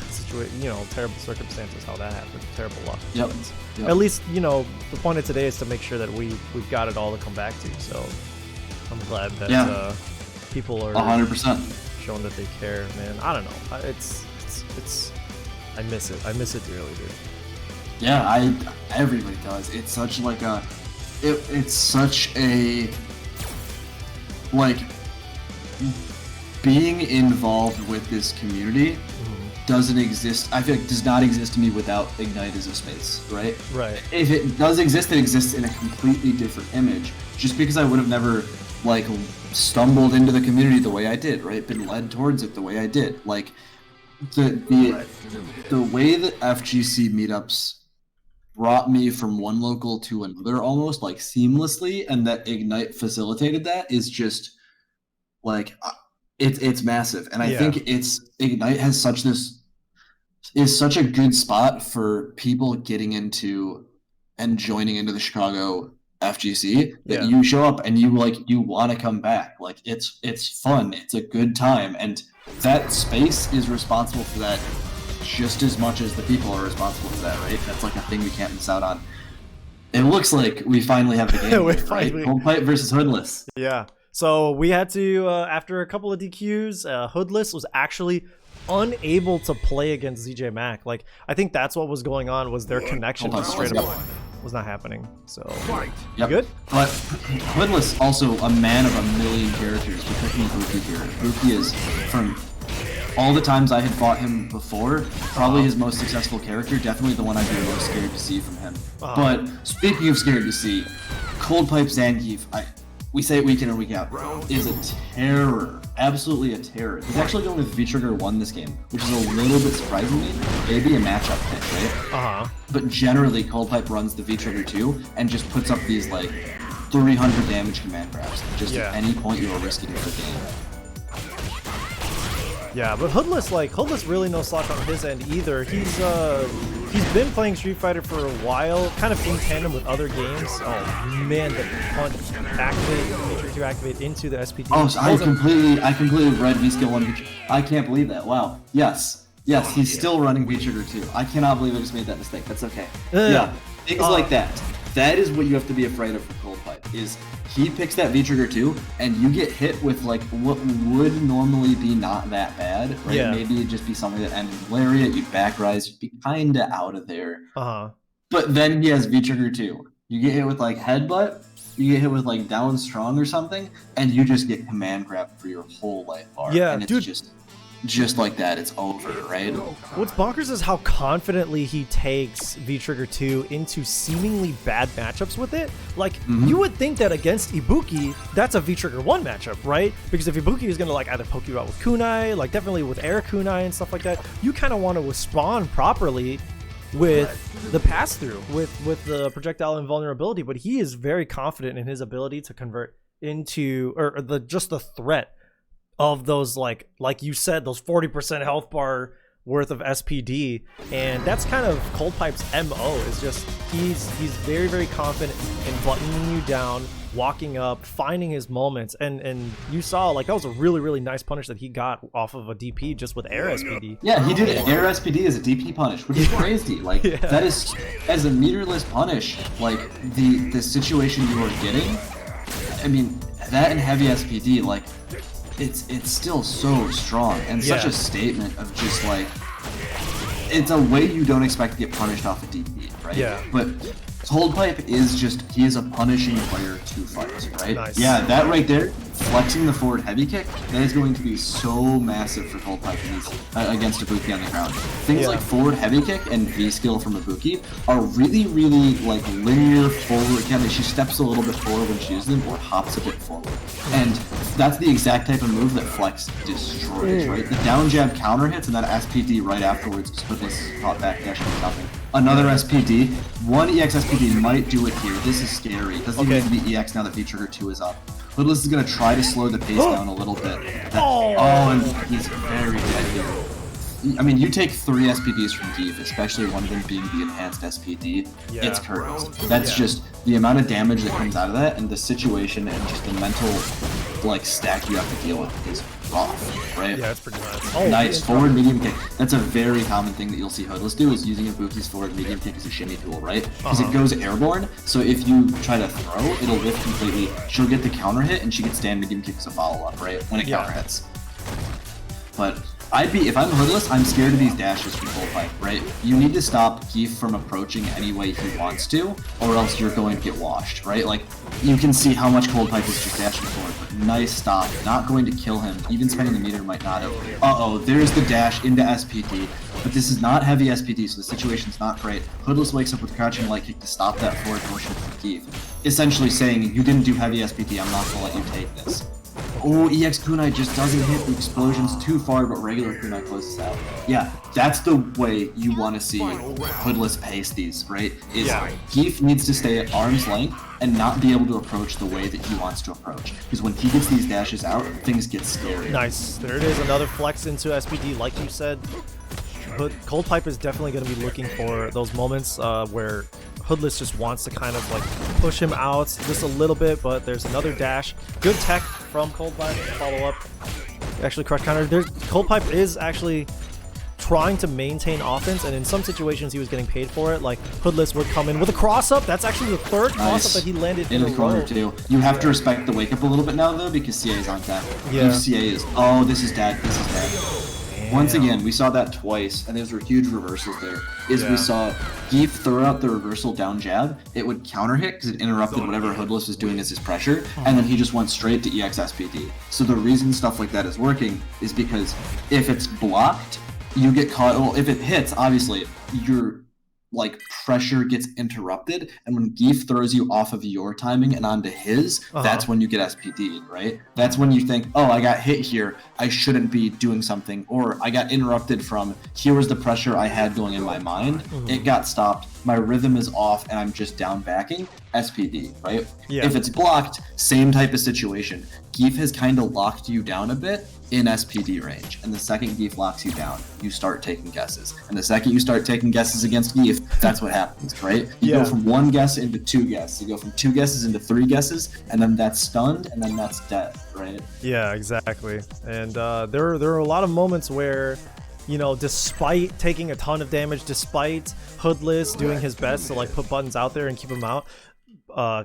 situation, you know, terrible circumstances how that happened, terrible luck. Yep. At least, you know, the point of today is to make sure that we've got it all to come back to. So I'm glad that people are 100% showing that they care, man. I don't know. It's I miss it dearly, dude. Yeah, everybody does. It's such like it's such a like being involved with this community doesn't exist. I feel like does not exist to me without Ignite as a space, right? Right. If it does exist, it exists in a completely different image. Just because I would have never like stumbled into the community the way I did, right? Been led towards it the way I did. Like the way that FGC meetups brought me from one local to another almost like seamlessly, and that Ignite facilitated that is just like it's massive. And I think Ignite has such a good spot for people getting into and joining into the Chicago FGC that you show up and you want to come back. Like it's fun, it's a good time, and that space is responsible for that just as much as the people are responsible for that, right? That's like a thing we can't miss out on. It looks like we finally have the game, right? Coldpipe versus Hoodless. Yeah. So we had to, after a couple of DQs, Hoodless was actually unable to play against ZJ Mac. Like, I think that's what was going on, was their connection was straight up was not happening. So, you good? But Hoodless, also a man of a million characters. We're picking Buki here. Buki is, from all the times I had fought him before, probably his most successful character, definitely the one I'd be most scared to see from him. But speaking of scared to see, Coldpipe Zangief, we say it week in and week out, is a terror. Absolutely a terror. He's actually going with V-Trigger 1 this game, which is a little bit surprising me. Maybe a matchup pick, right? But generally, Coldpipe runs the V-Trigger 2 and just puts up these, like, 300 damage command grabs. Just at any point you are risking for game. Yeah, but Hoodless really no slack on his end either. He's been playing Street Fighter for a while, kind of in tandem with other games. Oh man, the punch activate, to activate into the SPD. Oh, so I completely read V-Skill 1. I can't believe that. Wow. Yes, he's still running V-Trigger 2. I cannot believe I just made that mistake. That's okay. Things like that. That is what you have to be afraid of for Coldpipe, is he picks that V-Trigger 2, and you get hit with, like, what would normally be not that bad, right? Yeah. Maybe it'd just be something that ended in lariat, you'd back rise, you'd be kinda out of there. But then he has V-Trigger 2. You get hit with, like, headbutt, you get hit with, like, down strong or something, and you just get command grabbed for your whole life bar. Yeah, and it's just like that, it's over, right? What's bonkers is how confidently he takes V-Trigger 2 into seemingly bad matchups with it. Like, you would think that against Ibuki, that's a V-Trigger 1 matchup, right? Because if Ibuki is going to, like, either poke you out with kunai, like, definitely with air kunai and stuff like that, you kind of want to respond properly with the pass-through, with the projectile invulnerability, but he is very confident in his ability to convert into, or just the threat of those, like you said, those 40% health bar worth of SPD, and that's kind of Coldpipe's MO. Is just he's very, very confident in buttoning you down, walking up, finding his moments, and you saw, like, that was a really, really nice punish that he got off of a DP just with air SPD. Yeah, he did air SPD as a DP punish, which is crazy. Like, that is, as a meterless punish, like, the situation you are getting, I mean, that and heavy SPD, like, it's still so strong and such a statement of just like, it's a way you don't expect to get punished off a DP, right? Yeah. But Cold Pipe is just, he is a punishing player to fight, right? Nice. Yeah, that right there, flexing the forward heavy kick, that is going to be so massive for Cold Pipe against Ibuki on the ground. Things like forward heavy kick and V skill from Ibuki are really, really like linear forward. Again, she steps a little bit forward when she uses them or hops a bit forward. And that's the exact type of move that Flex destroys, right? The down jab counter hits and that SPD right afterwards just put this hot back dash and nothing. Another SPD, one EX SPD might do it here. This is scary. It doesn't even need to be EX now that V-Trigger 2 is up. Hoodless is going to try to slow the pace down a little bit. And he's very dead here. I mean, you take 3 SPDs from Geef, especially one of them being the enhanced SPD, it's curtains. That's just the amount of damage that comes out of that, and the situation and just the mental like stack you have to deal with is rough, right? Yeah, it's pretty nice. Nice forward medium kick. That's a very common thing that you'll see Hoodless do, is using Ibuki's forward medium kick as a shimmy tool, right? Because it goes airborne, so if you try to throw, it'll lift completely. She'll get the counter hit, and she can stand medium kick as a follow-up, right? When it counter hits. But if I'm Hoodless, I'm scared of these dashes from Cold Pipe, right? You need to stop Geef from approaching any way he wants to, or else you're going to get washed, right? Like, you can see how much Cold Pipe is just dashing forward, but nice stop, not going to kill him. Even spending the meter might not have. Uh-oh, there's the dash into SPD, but this is not heavy SPD, so the situation's not great. Hoodless wakes up with crouching light kick to stop that forward motion from Geef, essentially saying, you didn't do heavy SPD, I'm not gonna let you take this. Oh, EX Kunai just doesn't hit the explosions too far, but regular Kunai closes out. Yeah, that's the way you want to see Hoodless pace these, right? Geef needs to stay at arm's length and not be able to approach the way that he wants to approach. Because when he gets these dashes out, things get scary. Nice. There it is, another flex into SPD, like you said. But Cold Pipe is definitely going to be looking for those moments where Hoodless just wants to kind of like push him out just a little bit, but there's another dash. Good tech from Cold Pipe to follow up. Actually, crush counter. Cold Pipe is actually trying to maintain offense, and in some situations he was getting paid for it. Like Hoodless would come in with a cross up. That's actually the third cross up that he landed in the corner too. You have to respect the wake up a little bit now though, because CA is on tap. CA is, oh, this is dead. This is dead. Once again, we saw that twice, and those were huge reversals there. We saw Geef throw out the reversal down jab, it would counter hit because it interrupted whatever Hoodless was doing as his pressure, and then he just went straight to EX SPD. So the reason stuff like that is working is because if it's blocked, you get caught. Well, if it hits, obviously, your like pressure gets interrupted, and when Geef throws you off of your timing and onto his, that's when you get SPD'd, right? That's when you think, oh, I got hit here, I shouldn't be doing something, or I got interrupted from, here was the pressure I had going in my mind, it got stopped, my rhythm is off, and I'm just down backing, SPD, right? If it's blocked, same type of situation. Geef has kind of locked you down a bit in SPD range, and the second Geef locks you down, you start taking guesses. And the second you start taking guesses against Geef, that's what happens, right? You go from 1 guess into 2 guesses, you go from 2 guesses into 3 guesses, and then that's stunned, and then that's dead, right? Yeah, exactly. And there are a lot of moments where, you know, despite taking a ton of damage, despite Hoodless doing his best to like put buttons out there and keep him out,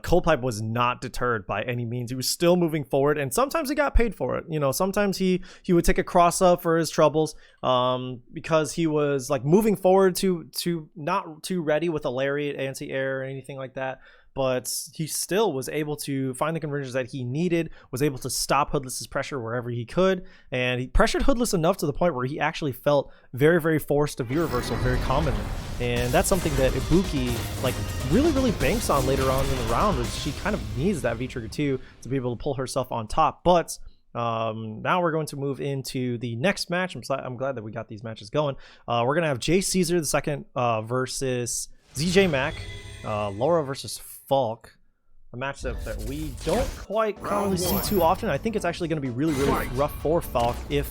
Cold Pipe was not deterred by any means. He was still moving forward, and sometimes he got paid for it. You know, sometimes he would take a cross up for his troubles, because he was like moving forward to not too ready with a lariat, anti-air, or anything like that. But he still was able to find the conversions that he needed, was able to stop Hoodless's pressure wherever he could, and he pressured Hoodless enough to the point where he actually felt very, very forced to V-reversal very commonly. And that's something that Ibuki like really banks on later on in the round, is she kind of needs that V-Trigger 2 to be able to pull herself on top. But now we're going to move into the next match. I'm glad that we got these matches going. We're going to have Jay Caesar II versus ZJ Mac, Laura versus Falk, a matchup that we don't quite commonly see too often. I think it's actually going to be really rough for Falk if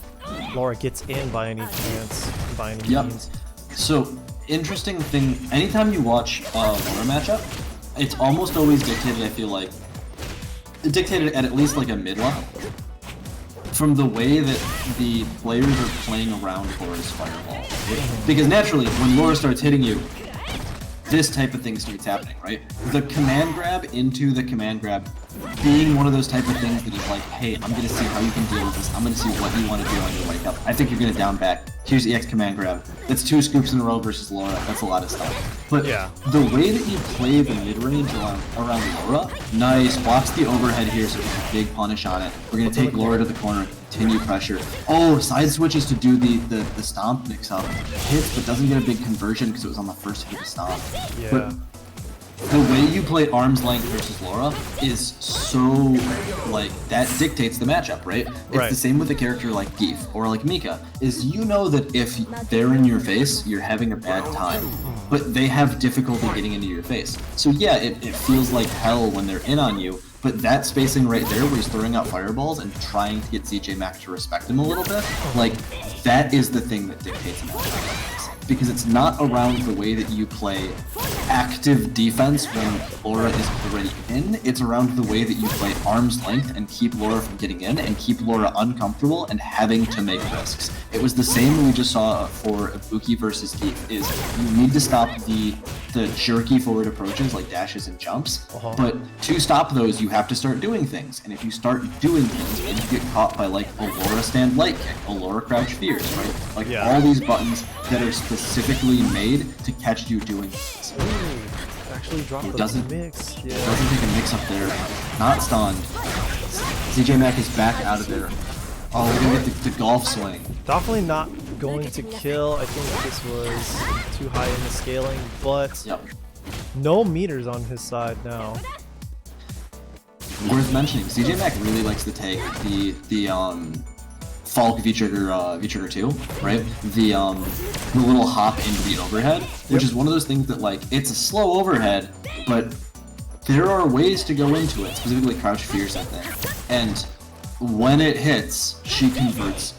Laura gets in by any chance, by any means. So, interesting thing, anytime you watch a Laura matchup, it's almost always dictated, I feel like, dictated at least like a mid-level, from the way that the players are playing around Laura's fireball. Because naturally, when Laura starts hitting you, this type of thing starts happening, right? The command grab into the command grab being one of those type of things that is like, hey, I'm gonna see how you can deal with this. I'm gonna see what you want to do on your wake up. I think you're gonna down back. Here's EX command grab. That's 2 scoops in a row versus Laura. That's a lot of stuff. But the way that you play the mid range around Laura, nice. Blocks the overhead here, so there's a big punish on it. We're gonna take Laura to the corner, continue pressure. Oh, side switches to do the stomp mix up. Hits, but doesn't get a big conversion because it was on the first hit of the stomp. Yeah. But the way you play arm's length versus Laura is so, like, that dictates the matchup, right? It's the same with a character like Geef or like Mika, is you know that if they're in your face, you're having a bad time, but they have difficulty getting into your face. So yeah, it feels like hell when they're in on you, but that spacing right there where he's throwing out fireballs and trying to get ZJ Mack to respect him a little bit, like, that is the thing that dictates a matchup. Because it's not around the way that you play active defense when Laura is already in, it's around the way that you play arm's length and keep Laura from getting in and keep Laura uncomfortable and having to make risks. It was the same we just saw for Ibuki versus Geef, is you need to stop the jerky forward approaches like dashes and jumps, but to stop those you have to start doing things, and if you start doing things and you get caught by like a Laura stand light kick, a Laura crouch fierce, right? Like all these buttons that are specifically made to catch you doing things. Ooh, actually dropped the mix. Yeah. Doesn't take a mix up there. Not stunned. ZJ Mack is back out of there. Oh, we're gonna get the golf swing. Definitely not going to kill. I think this was too high in the scaling, but no meters on his side now. Worth mentioning, ZJ Mack really likes to take the Falk V-Trigger 2, right? The little hop into the overhead, which is one of those things that, like, it's a slow overhead, but there are ways to go into it, specifically crouch fierce, I think. And when it hits, she converts.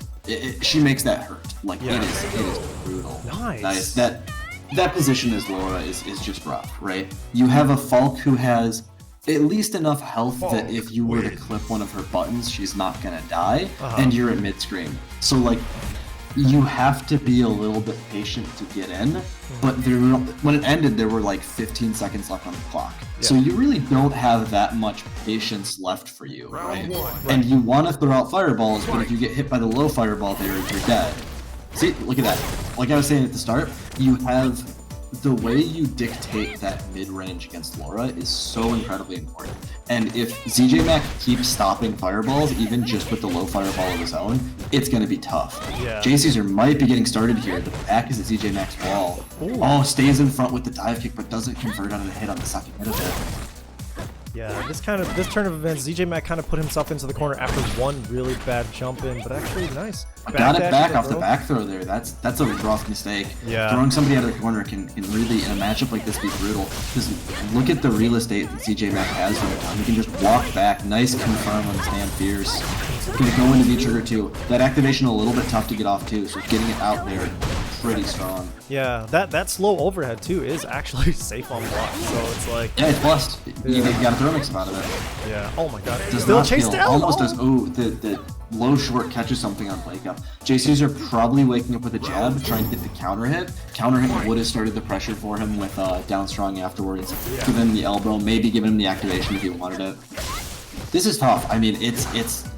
She makes that hurt. Like, it is brutal. Nice. That position as Laura is just rough, right? You have a Falk who has at least enough health that if you were to clip one of her buttons, she's not gonna die, and you're at mid-screen. So, like, you have to be a little bit patient to get in, but when it ended, there were like 15 seconds left on the clock. So you really don't have that much patience left for you, right? And you want to throw out fireballs, but if you get hit by the low fireball there, you're dead. See, look at that. Like I was saying at the start, you have the way you dictate that mid-range against Laura is so incredibly important. And if ZJ Mack keeps stopping fireballs, even just with the low fireball of his own, it's going to be tough. J-Caesar might be getting started here. The back is at ZJ Mack's wall. Oh, stays in front with the dive kick, but doesn't convert on the hit on the second hit of it. Yeah, this turn of events, ZJ Mack kind of put himself into the corner after one really bad jump in, but actually nice. Got it back off the back throw there. That's a rough mistake. Throwing somebody out of the corner can really, in a matchup like this, be brutal. Because look at the real estate that ZJ Mack has right now. He can just walk back, nice confirm on stand fierce. Gonna go into V-Trigger 2. That activation a little bit tough to get off too, so getting it out there pretty strong. Yeah, that slow overhead too is actually safe on block, so it's like... Yeah, it's blessed. You gotta throw mix out of it. Yeah, oh my god. Does not chase down. Almost does. Oh, the low short catches something on wake up. J-Caesar probably waking up with a jab, trying to get the counter hit. Counter hit would have started the pressure for him with down strong afterwards. Give him the elbow, maybe give him the activation if he wanted it. This is tough. I mean, it's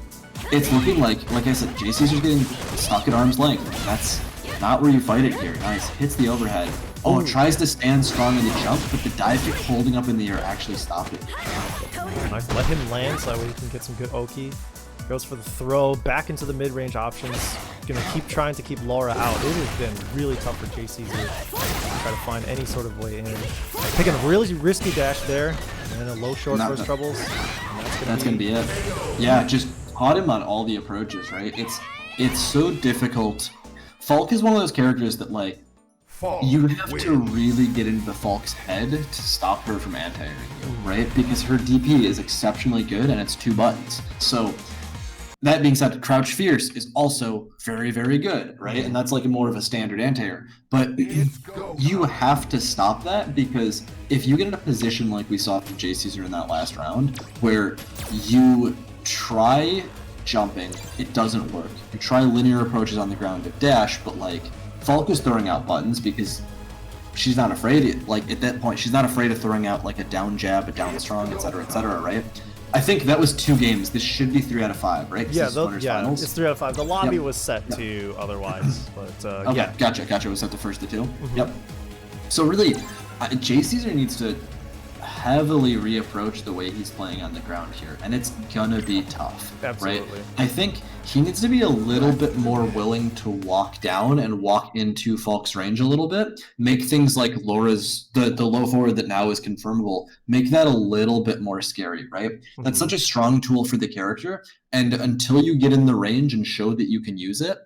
looking like I said, J-Caesar's getting stuck at arm's length. That's not where you fight it here. Nice. Hits the overhead. Oh, tries to stand strong in the jump, but the dive kick holding up in the air actually stopped it. Nice. Let him land so that way he can get some good Oki. Goes for the throw, back into the mid-range options. Gonna keep trying to keep Laura out. It has been really tough for J-Caesar to try to find any sort of way in. Taking a really risky dash there, and a low short for his troubles. That's gonna be it. Yeah, just caught him on all the approaches, right? It's so difficult. Falk is one of those characters that, like, you have to really get into the Falk's head to stop her from anti-airing you, right? Because her DP is exceptionally good and it's 2 buttons. So, that being said, Crouch Fierce is also very, very good, right? And that's like more of a standard anti-air. But you have to stop that, because if you get in a position like we saw from J-Caesar in that last round, where you try jumping, it doesn't work. You try linear approaches on the ground to dash, but like Falk is throwing out buttons because she's not afraid, like at that point, she's not afraid of throwing out like a down jab, a down strong, etc., right? I think that was 2 games. This should be 3 out of 5, right? Yeah, it's 3 out of 5. The lobby was set to otherwise, but okay, yeah. Gotcha. It was set to first to 2. Yep. So really, Jay Caesar needs to heavily reapproach the way he's playing on the ground here, and it's gonna be tough. Absolutely. Right? I think he needs to be a little bit more willing to walk down and walk into Falk's range a little bit, make things like Laura's the low forward that now is confirmable, make that a little bit more scary, right? That's such a strong tool for the character, and until you get in the range and show that you can use it,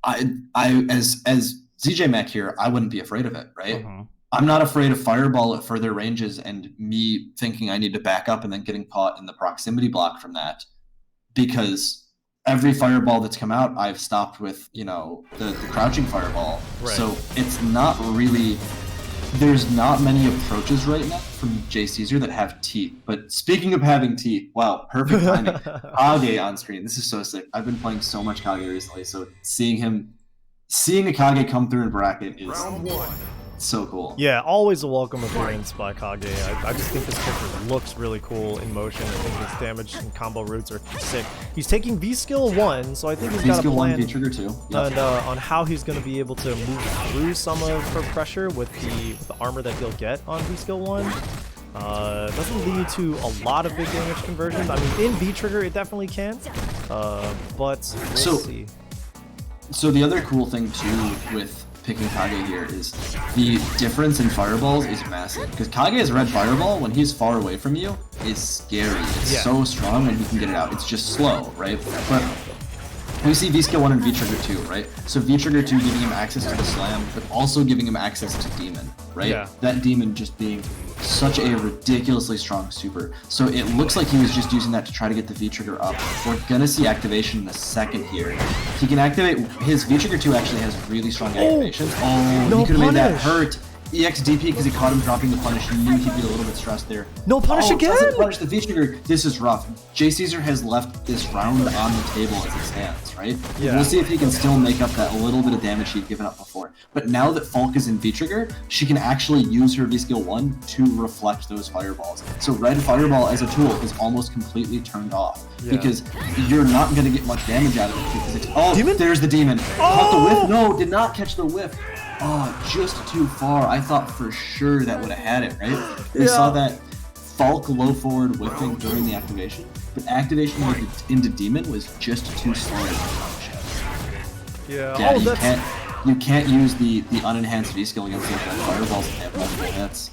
I as ZJ Mac here, I wouldn't be afraid of it, right? I'm not afraid of fireball at further ranges and me thinking I need to back up and then getting caught in the proximity block from that, because every fireball that's come out, I've stopped with, you know, the crouching fireball. Right. So it's not really, there's not many approaches right now from Jay Caesar that have teeth. But speaking of having teeth, wow, perfect timing. Kage on screen. This is so sick. I've been playing so much Kage recently, so seeing a Kage come through in bracket is so cool. Yeah, always a welcome appearance by Kage. I just think this character looks really cool in motion. I think his damage and combo routes are sick. He's taking V skill 1, so I think he's got a plan V trigger 2. Yep. And, on how he's going to be able to move through some of her pressure with the armor that he'll get on V skill 1. Doesn't lead to a lot of big damage conversions. I mean, in V trigger it definitely can, but we'll see. So the other cool thing too with picking Kage here is the difference in fireballs is massive, because Kage's red fireball, when he's far away from you, is scary. It's so strong when he can get it out. It's just slow, right? But we see V skill 1 and V trigger 2, right? So V trigger 2 giving him access to the slam, but also giving him access to demon, right? Yeah. That demon just being such a ridiculously strong super. So it looks like he was just using that to try to get the V trigger up. We're gonna see activation in a second here. He can activate, his V trigger 2 actually has really strong activations. No, he could have made that hurt. EX DP because he caught him dropping the punish. He knew he'd be a little bit stressed there. No punish again! Doesn't punish the V trigger. This is rough. Jay Caesar has left this round on the table as it stands, right? Yeah. We'll see if he can still make up that little bit of damage he'd given up before. But now that Falk is in V trigger, she can actually use her V skill 1 to reflect those fireballs. So red fireball as a tool is almost completely turned off because you're not going to get much damage out of it. Because it's, demon? There's the demon. Caught the whiff. No, did not catch the whiff. Oh, just too far. I thought for sure that would have had it, right? We saw that Falk low forward whiffing during the activation, but activation into Demon was just too slow to punish it. Yeah, you can't use the unenhanced V skill against the fireballs that have multiple hits.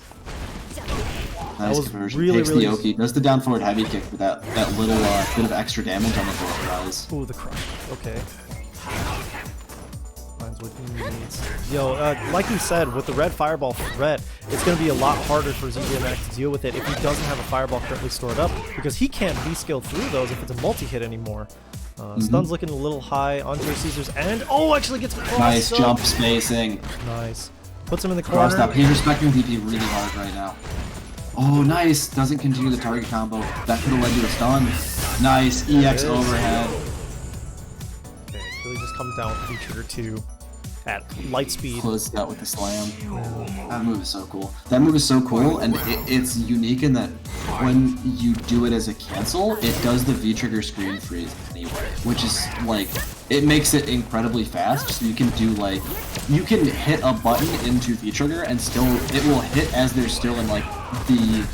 Nice conversion. Takes the Oki, does the down forward heavy kick with that little bit of extra damage on the bullet rise. Ooh, the crush. Okay. What he needs. Yo, like you said, with the red fireball threat, it's going to be a lot harder for ZJ Max to deal with it if he doesn't have a fireball currently stored up, because he can't V-skill through those if it's a multi-hit anymore. Stun's looking a little high on Jay Caesar's end. Oh, actually gets crossed. Nice jump spacing. Nice. Puts him in the corner. Up. He's respecting DP really hard right now. Oh, nice. Doesn't continue the target combo. That could have led to a stun. Nice. EX overhead. Okay, really just comes down with V-trigger 2. At light speed. Closed out with the slam. That move is so cool. That move is so cool, and it's unique in that when you do it as a cancel, it does the V-trigger screen freeze anyway, which is like, it makes it incredibly fast, so you can do like, you can hit a button into V-trigger and still, it will hit as they're still in like the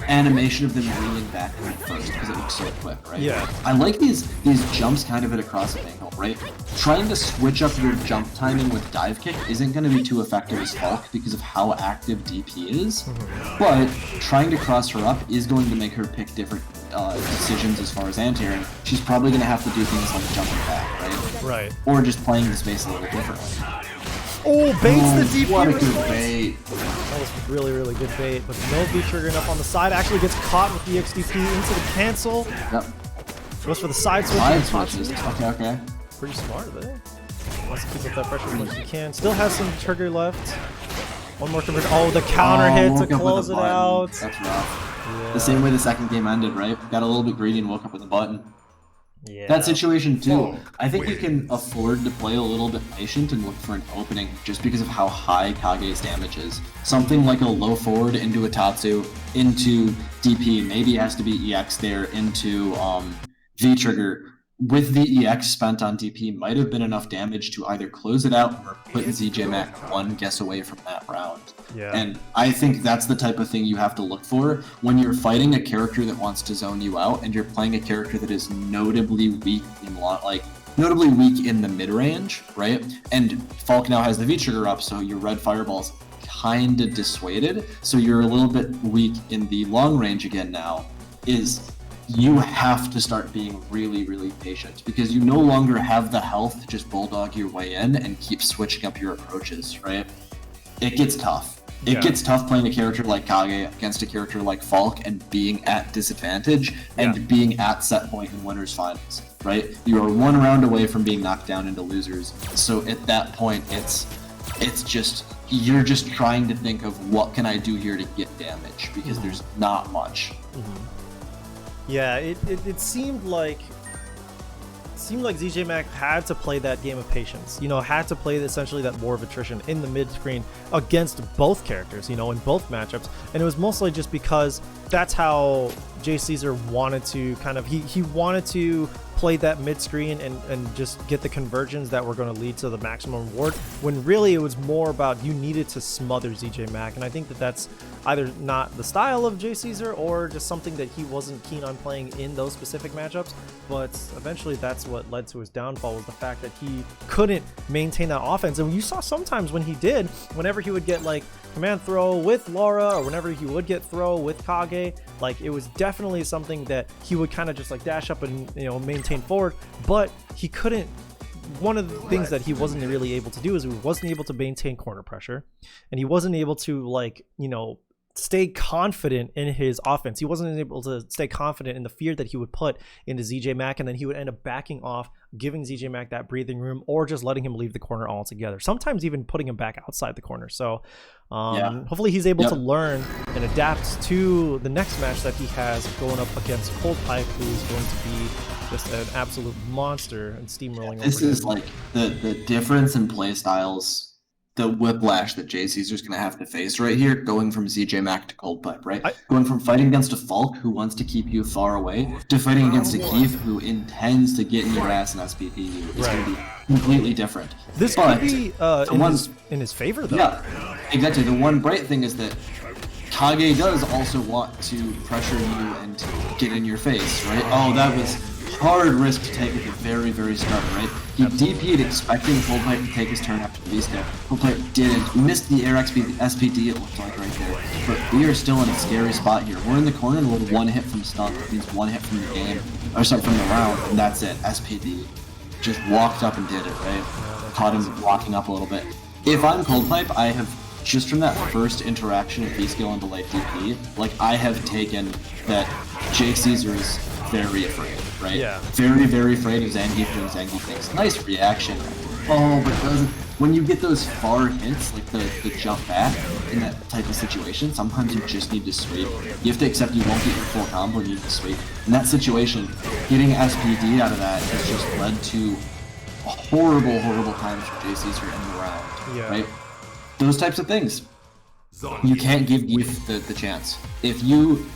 animation of them reeling back first, because it looks so quick, right? Yeah. I like these jumps kind of at a crossing angle, right? Trying to switch up your jump timing with dive kick isn't going to be too effective as Falk because of how active DP is, but trying to cross her up is going to make her pick different decisions as far as anti-airing. She's probably going to have to do things like jumping back, right? Right. Or just playing the space a little differently. Oh, baits the DP. What a good bait. That was really, really good bait, but no V-triggering up on the side. Actually gets caught with the XDP into the cancel. Yep. Goes for the side switch. Side switches. Okay. Pretty smart there. Wants to keep up that pressure as much as he can. Still has some trigger left. One more conversion. Oh, the counter hit to close it out. That's rough. Yeah. The same way the second game ended, right? Got a little bit greedy and woke up with a button. Yeah. That situation too. I think we can afford to play a little bit patient and look for an opening just because of how high Kage's damage is. Something like a low forward into a Tatsu, into DP, maybe has to be EX there, into V-Trigger. With the EX spent on DP might have been enough damage to either close it out or put ZJ Mac one guess away from that round. Yeah. And I think that's the type of thing you have to look for when you're fighting a character that wants to zone you out and you're playing a character that is notably weak in notably weak in the mid-range, right? And Falk now has the V-Trigger up, so your red fireball's kinda dissuaded, so you're a little bit weak in the long range again now, you have to start being really, really patient because you no longer have the health to just bulldog your way in and keep switching up your approaches, right? It gets tough. It gets tough playing a character like Kage against a character like Falk and being at disadvantage and being at set point in winners finals, right? You are one round away from being knocked down into losers. So at that point, you're just trying to think of what can I do here to get damage because there's not much. Yeah, it seemed like ZJ Mac had to play that game of patience, had to play essentially that war of attrition in the mid screen against both characters, in both matchups. And it was mostly just because that's how Jay Caesar wanted to he wanted to play that mid screen and just get the conversions that were going to lead to the maximum reward, when really it was more about you needed to smother ZJ Mac. And I think that that's either not the style of Jay Caesar or just something that he wasn't keen on playing in those specific matchups. But eventually that's what led to his downfall, was the fact that he couldn't maintain that offense. And you saw sometimes when he did, whenever he would get like command throw with Laura, or whenever he would get throw with Kage, like it was definitely something that he would kind of just like dash up and maintain forward, but he couldn't. One of the things that he wasn't really able to do is he wasn't able to maintain corner pressure, and he wasn't able to stay confident in his offense. He wasn't able to stay confident in the fear that he would put into ZJ Mac, and then he would end up backing off, giving ZJ Mac that breathing room, or just letting him leave the corner altogether, sometimes even putting him back outside the corner. So hopefully he's able to learn and adapt to the next match that he has going up against Cold Pipe, who's going to be just an absolute monster and steamrolling over. This is like the difference in play styles, the whiplash that Jay Caesar's going to have to face right here, going from ZJ Mac to Cold Pipe, right? Going from fighting against a Falk who wants to keep you far away to fighting against a Keith who intends to get in your ass and SPP you is going to be completely different. This could be in his favor, though. Yeah, exactly. The one bright thing is that Kage does also want to pressure you and to get in your face, right? Oh, that was hard risk to take at the very, very start, right? He DP'd expecting Cold Pipe to take his turn after the V-step. Cold Pipe didn't. Missed the air SPD, it looked like right there. But we are still in a scary spot here. We're in the corner and we're one hit from stun. That means one hit from the game, or sorry, from the round, and that's it. SPD just walked up and did it, right? Caught him walking up a little bit. If I'm Cold Pipe, I have, just from that first interaction of V-skill into late DP, I have taken that Jay Caesar is very afraid, right? Yeah. Very, very afraid of Zangief doing Zangief things. Nice reaction. Oh, but when you get those far hints, like the jump back in that type of situation, sometimes you just need to sweep. You have to accept you won't get your full combo, you need to sweep. In that situation, getting SPD out of that has just led to horrible, horrible times for Jay Caesar in the round, right? Those types of things. You can't give Geef the chance. If you,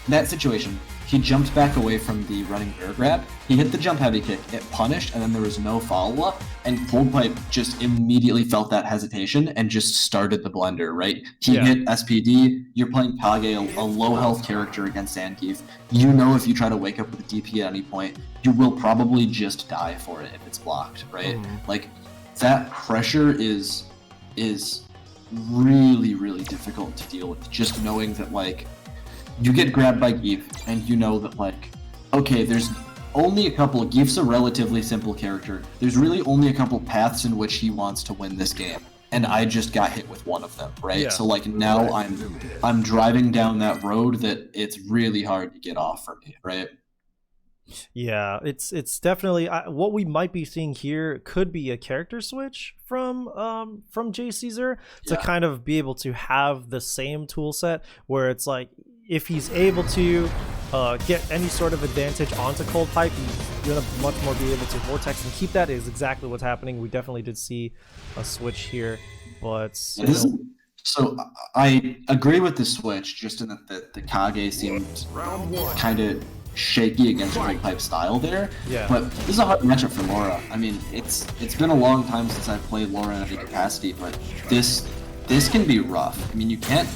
that situation, he jumped back away from the running air grab, he hit the jump heavy kick, it punished, and then there was no follow-up, and Cold Pipe just immediately felt that hesitation and just started the blender, right? He hit SPD, you're playing Kage, a low health character against Zangief. You know if you try to wake up with a DP at any point, you will probably just die for it if it's blocked, right? That pressure is really, really difficult to deal with, just knowing that, you get grabbed by Geef, and you know that, okay, there's only a couple. Geef's a relatively simple character. There's really only a couple paths in which he wants to win this game, and I just got hit with one of them, right? Yeah. So, now I'm driving down that road that it's really hard to get off for me, right? Yeah, it's definitely what we might be seeing here could be a character switch from Jay Caesar to kind of be able to have the same tool set where it's if he's able to get any sort of advantage onto Cold Pipe. You're gonna much more be able to Vortex and keep that. Is exactly what's happening. We definitely did see a switch here, but so I agree with the switch, just in that the Kage seemed kind of shaky against Cold Pipe style there. Yeah. But this is a hard matchup for Laura. I mean, it's been a long time since I've played Laura in any capacity, but this can be rough. I mean, you can't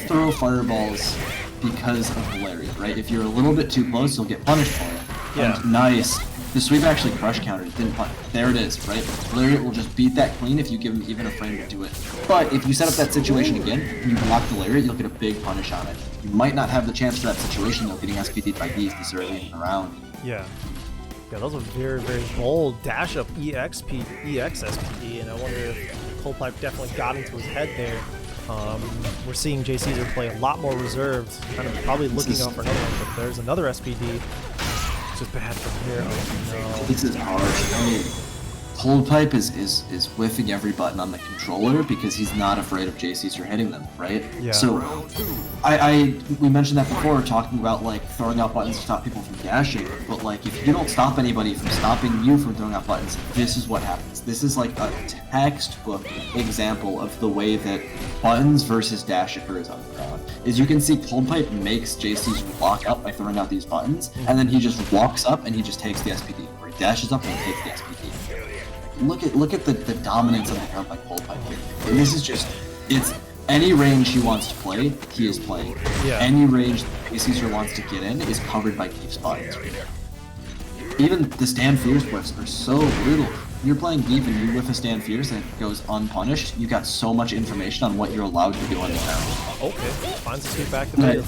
throw fireballs because of the Lariat, right? If you're a little bit too close, you'll get punished for it. Yeah. And nice. The sweep actually crush countered. It didn't punish. There it is, right? Lariat will just beat that clean if you give him even a frame to do it. But if you set up that situation again, and you block the Lariat, you'll get a big punish on it. You might not have the chance for that situation though, getting SPD'd by these this early in the round. Yeah. Yeah, that was a very, very bold dash up EX SPD, and I wonder if Cold Pipe definitely got into his head there. We're seeing J Caesar play a lot more reserved, kind of probably looking out for another one, but there's another SPD. Just bad from here. Oh no. This is hard. I mean, Cold Pipe is whiffing every button on the controller because he's not afraid of J Caesar hitting them, right? Yeah. So, we mentioned that before, talking about like throwing out buttons to stop people from dashing, but like if you don't stop anybody from stopping you from throwing out buttons, this is what happens. This is like a textbook example of the way that buttons versus dash occurs on the ground. Is you can see Cold Pipe makes J Caesar walk up by throwing out these buttons, and then he just walks up and he just takes the SPD, or he dashes up and he takes the SPD. Look at the dominance of the ground by Cold Pipe here. And this is just, it's any range he wants to play, he is playing. Yeah. Any range J Caesar wants to get in is covered by Geef's buttons. Even the Stand Fierce whiffs are so brutal. You're playing Geef and you whiff a Stand Fierce and it goes unpunished, you got so much information on what you're allowed to do on the ground. Okay, finds his feet back to bed.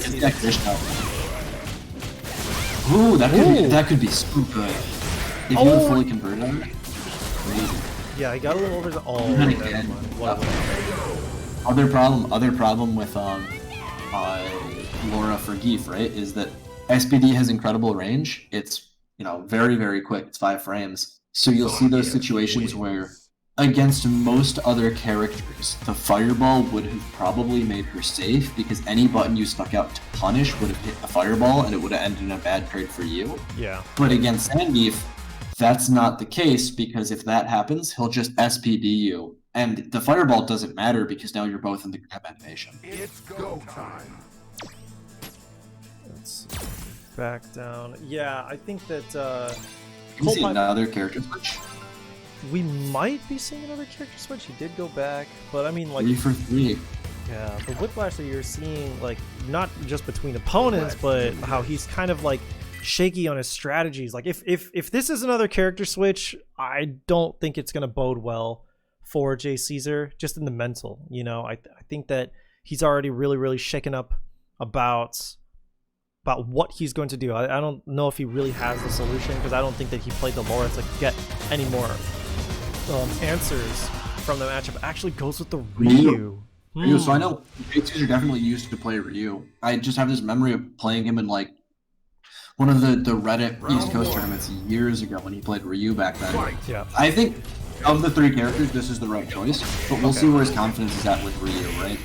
Ooh, that could be so good. If you had fully converted him. Crazy. Yeah, he got a little over the. Oh, again. Other problem with Laura for Geef, right, is that SPD has incredible range. It's very, very quick. It's 5 frames. So you'll see those situations where against most other characters, the fireball would have probably made her safe because any button you stuck out to punish would have hit the fireball and it would have ended in a bad trade for you. Yeah. But against Zangief, that's not the case because if that happens, he'll just SPD you. And the fireball doesn't matter because now you're both in the grab animation. It's go time. Let's back down. Yeah, I think that You can see another character switch. We might be seeing another character switch. He did go back, but I mean, like 3 for 3. Yeah, the whiplash that you're seeing, like not just between opponents, but how he's kind of like shaky on his strategies. Like if this is another character switch, I don't think it's gonna bode well for J Caesar, just in the mental. I think that he's already really shaken up about what he's going to do. I don't know if he really has the solution because I don't think that he played the lore to get any more answers from the matchup. Actually goes with the Ryu. Ryu. So I know J Caesar definitely used to play Ryu. I just have this memory of playing him in like one of the Reddit East Coast tournaments years ago when he played Ryu back then. Yeah. I think of the 3 characters, this is the right choice, but we'll see where his confidence is at with Ryu, right?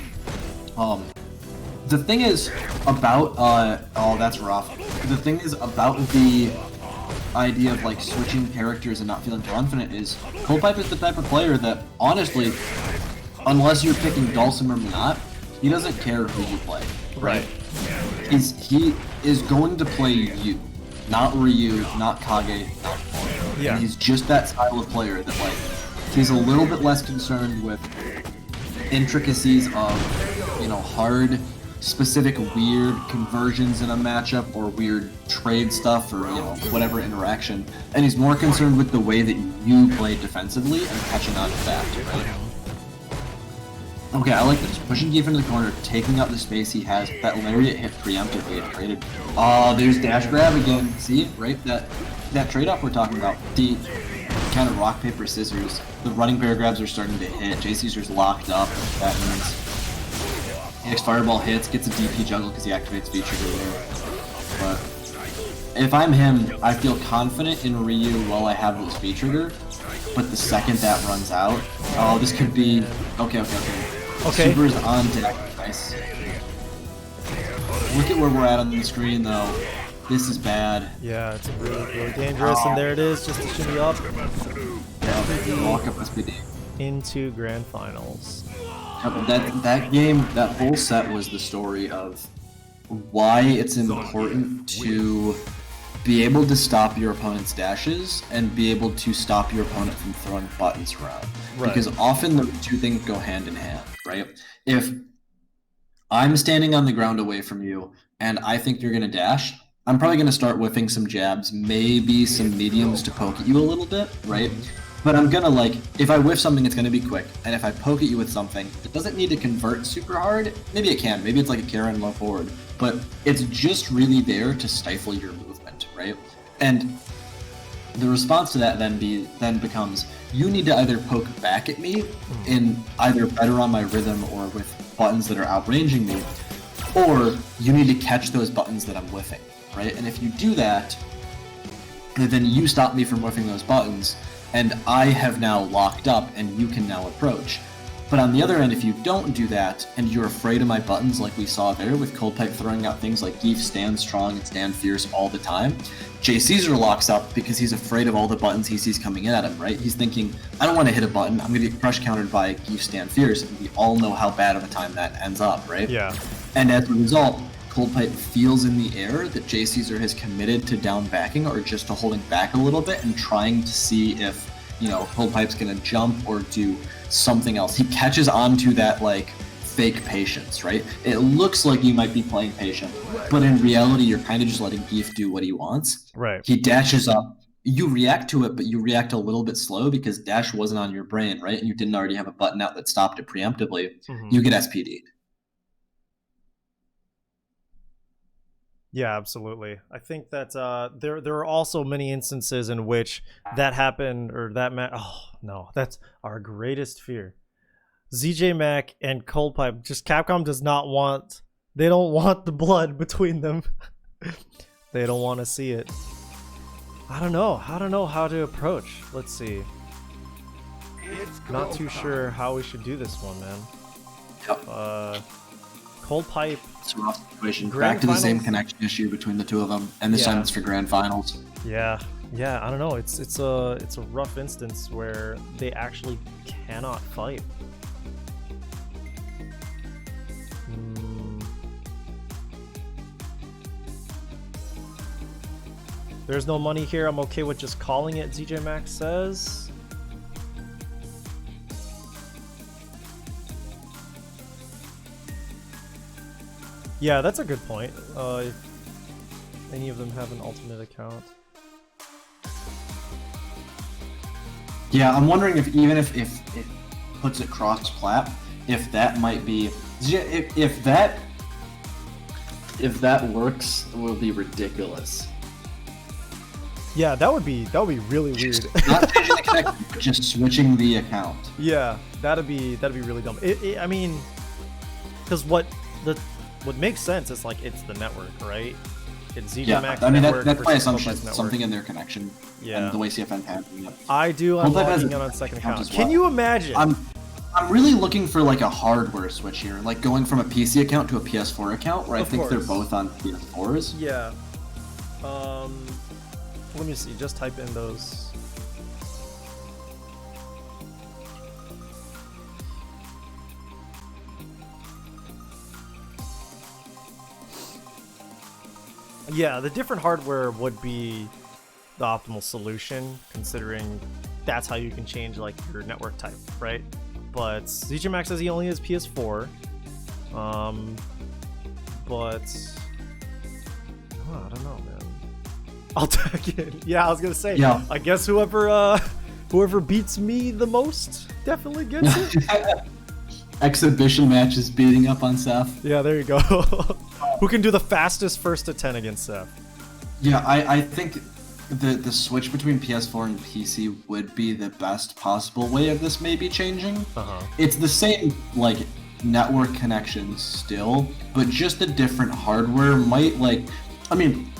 The thing is about oh, that's rough. The thing is about the idea of like switching characters and not feeling confident is Cold Pipe is the type of player that honestly, unless you're picking Dulcimer or not, he doesn't care who you play. Right. He is going to play you, not Ryu, not Kage, not Laura. Yeah. And he's just that style of player that like he's a little bit less concerned with intricacies of hard, specific weird conversions in a matchup or weird trade stuff or whatever interaction, and he's more concerned with the way that you play defensively and catching on to that, right? Okay, I like this. Pushing Geef into the corner, taking up the space he has. That Lariat hit preemptively and traded. Oh, there's dash grab again. See, right? That trade-off we're talking about. The kind of rock, paper, scissors. The running pair grabs are starting to hit. J Caesar's locked up. That means next fireball hits, gets a DP juggle because he activates V-trigger there. But if I'm him, I feel confident in Ryu while I have this V-trigger. But the second that runs out, oh, this could be okay. Okay. Super's on deck. Nice. Look at where we're at on the screen, though. This is bad. Yeah, it's really dangerous, and there it is, just a shimmy up. Yeah, walk up SPD. Into grand finals. That game, that whole set was the story of why it's important to be able to stop your opponent's dashes and be able to stop your opponent from throwing buttons around. Right. Because often the two things go hand in hand, right? If I'm standing on the ground away from you and I think you're going to dash, I'm probably going to start whiffing some jabs, maybe some mediums to poke at you a little bit, right? But I'm going to, like, if I whiff something, it's going to be quick. And if I poke at you with something, it doesn't need to convert super hard. Maybe it can. Maybe it's like a Karen low forward. But it's just really there to stifle your movement, right? And the response to that then becomes, you need to either poke back at me in either better on my rhythm or with buttons that are outranging me, or you need to catch those buttons that I'm whiffing, right? And if you do that, then you stop me from whiffing those buttons, and I have now locked up and you can now approach. But on the other end, if you don't do that and you're afraid of my buttons like we saw there with Coldpipe throwing out things like Geef stand strong and stand fierce all the time, Jay Caesar locks up because he's afraid of all the buttons he sees coming in at him, right? He's thinking, I don't want to hit a button, I'm going to get crush countered by Geef stand fierce, and we all know how bad of a time that ends up, right? Yeah. And as a result, Coldpipe feels in the air that Jay Caesar has committed to down backing or just to holding back a little bit and trying to see if, you know, Coldpipe's going to jump or do something else. He catches onto that, like, fake patience, right? It looks like you might be playing patient, but in reality, you're kind of just letting Geef do what he wants. Right. He dashes up. You react to it, but you react a little bit slow because dash wasn't on your brain, right? And you didn't already have a button out that stopped it preemptively. You get SPD'd. Yeah, absolutely. I think that there are also many instances in which that happened, or that oh no, that's our greatest fear. ZJ Mac and Coldpipe, just Capcom does not want, they don't want the blood between them. They don't want to see it. I don't know how to approach. Let's see. Not too sure how we should do this one, man. Yep. Coldpipe. It's a rough situation. Back to the same connection issue between the two of them, and this time it's for grand finals. Yeah, I don't know. It's a rough instance where they actually cannot fight. There's no money here. I'm okay with just calling it, ZJ Max says. Yeah, that's a good point. If any of them have an alternate account. Yeah, I'm wondering if even if it puts it cross-plat, if that might be, if that works, it will be ridiculous. Yeah, that would be really weird. Not changing the connection, but just switching the account. Yeah, that'd be really dumb. I mean, because what makes sense is, like, it's the network, right? It's ZJ Max. I mean, that's my assumption. Something in their connection. Yeah. And the way CFN had. I do. I'm logging in on second account. Can you imagine? I'm really looking for, like, a hardware switch here, like going from a PC account to a PS4 account, where I think they're both on PS4s. Yeah. Let me see. Just type in those. Yeah, the different hardware would be the optimal solution, considering that's how you can change, like, your network type, right? But ZJ Max says he only has PS4. But I don't know, man. I'll tag in. Yeah, I was gonna say. Yeah. I guess whoever beats me the most definitely gets it. Exhibition matches beating up on Seth. Yeah, there you go. Who can do the fastest first to 10 against Seth? Yeah, I think the switch between PS4 and PC would be the best possible way of this maybe changing. It's the same, like, network connection still, but just a different hardware might, like, I mean,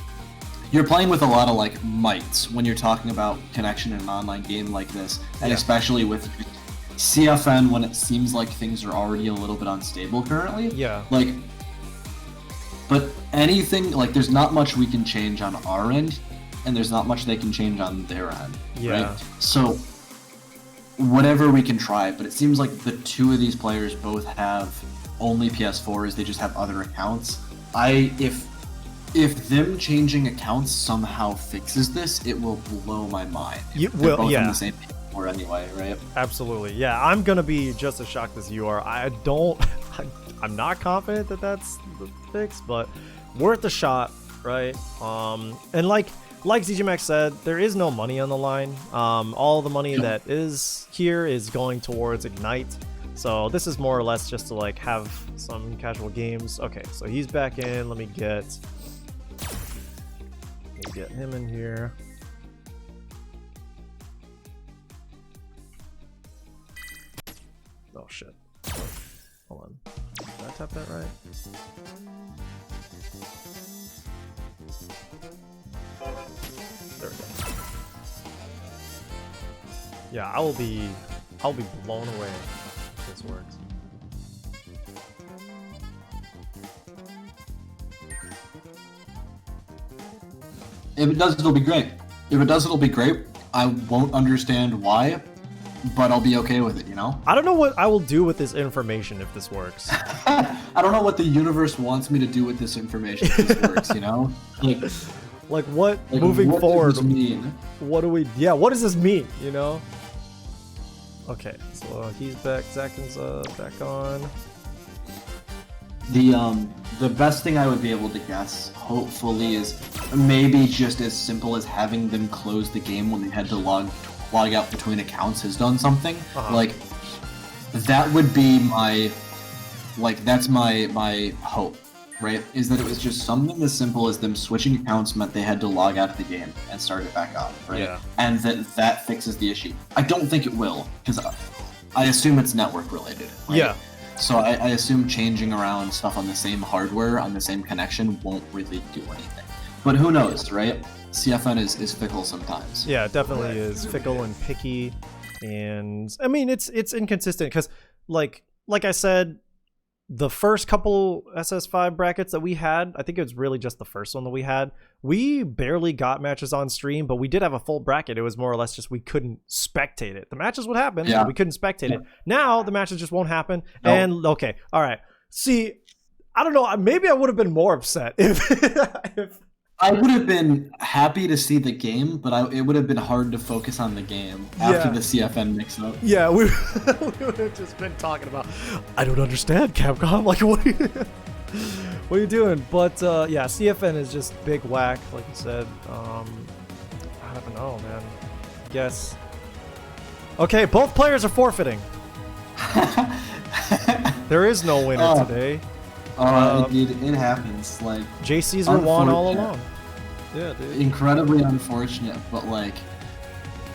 you're playing with a lot of, like, mites when you're talking about connection in an online game like this, and especially with CFN when it seems like things are already a little bit unstable currently. Yeah. Like, But anything, like, there's not much we can change on our end, and there's not much they can change on their end, right? So, whatever we can try, but it seems like the two of these players both have only PS4s, they just have other accounts. If them changing accounts somehow fixes this, it will blow my mind. They're both on the same PS4 anyway, right? Absolutely, yeah. I'm gonna be just as shocked as you are. I'm not confident that that's the fix, but worth a shot, right? And like ZJ Max said, there is no money on the line. All the money that is here is going towards Ignite. So this is more or less just to like have some casual games. Okay, so he's back in. Let me get him in here. Oh shit. Hold on. Did I tap that right? There we go. Yeah, I'll be blown away if this works. If it does, it'll be great. If it does, it'll be great. I won't understand why, but I'll be okay with it, you know? I don't know what I will do with this information if this works. I don't know what the universe wants me to do with this information if this works, you know? Like what moving forward? What does this mean? What does this mean, you know? Okay, so he's back, Zackin's back on. The best thing I would be able to guess, hopefully, is maybe just as simple as having them close the game when they had to log out between accounts has done something. Like, that would be my, like, that's my hope, right? Is that it was just something as simple as them switching accounts meant they had to log out of the game and start it back up, right? Yeah. And that fixes the issue. I don't think it will, because I assume it's network related, right? Yeah. So I assume changing around stuff on the same hardware, on the same connection, won't really do anything. But who knows, right? CFN is fickle sometimes. Yeah, it definitely is fickle and picky, and I mean it's inconsistent because like I said, the first couple SS5 brackets that we had, I think it was really just the first one that we had, we barely got matches on stream, but we did have a full bracket. It was more or less just we couldn't spectate it. The matches would happen, but we couldn't spectate it. Now the matches just won't happen. Nope. And okay, all right. See, I don't know. Maybe I would have been more upset if I would have been happy to see the game, but it would have been hard to focus on the game after the CFN mix-up. Yeah, we would have just been talking about, I don't understand, Capcom. Like, what are you doing? But yeah, CFN is just big whack, like you said. I don't know, man. Guess. Okay, both players are forfeiting. There is no winner today. It happens. Like, JC's were won all along. Yeah, dude. Incredibly unfortunate, but like,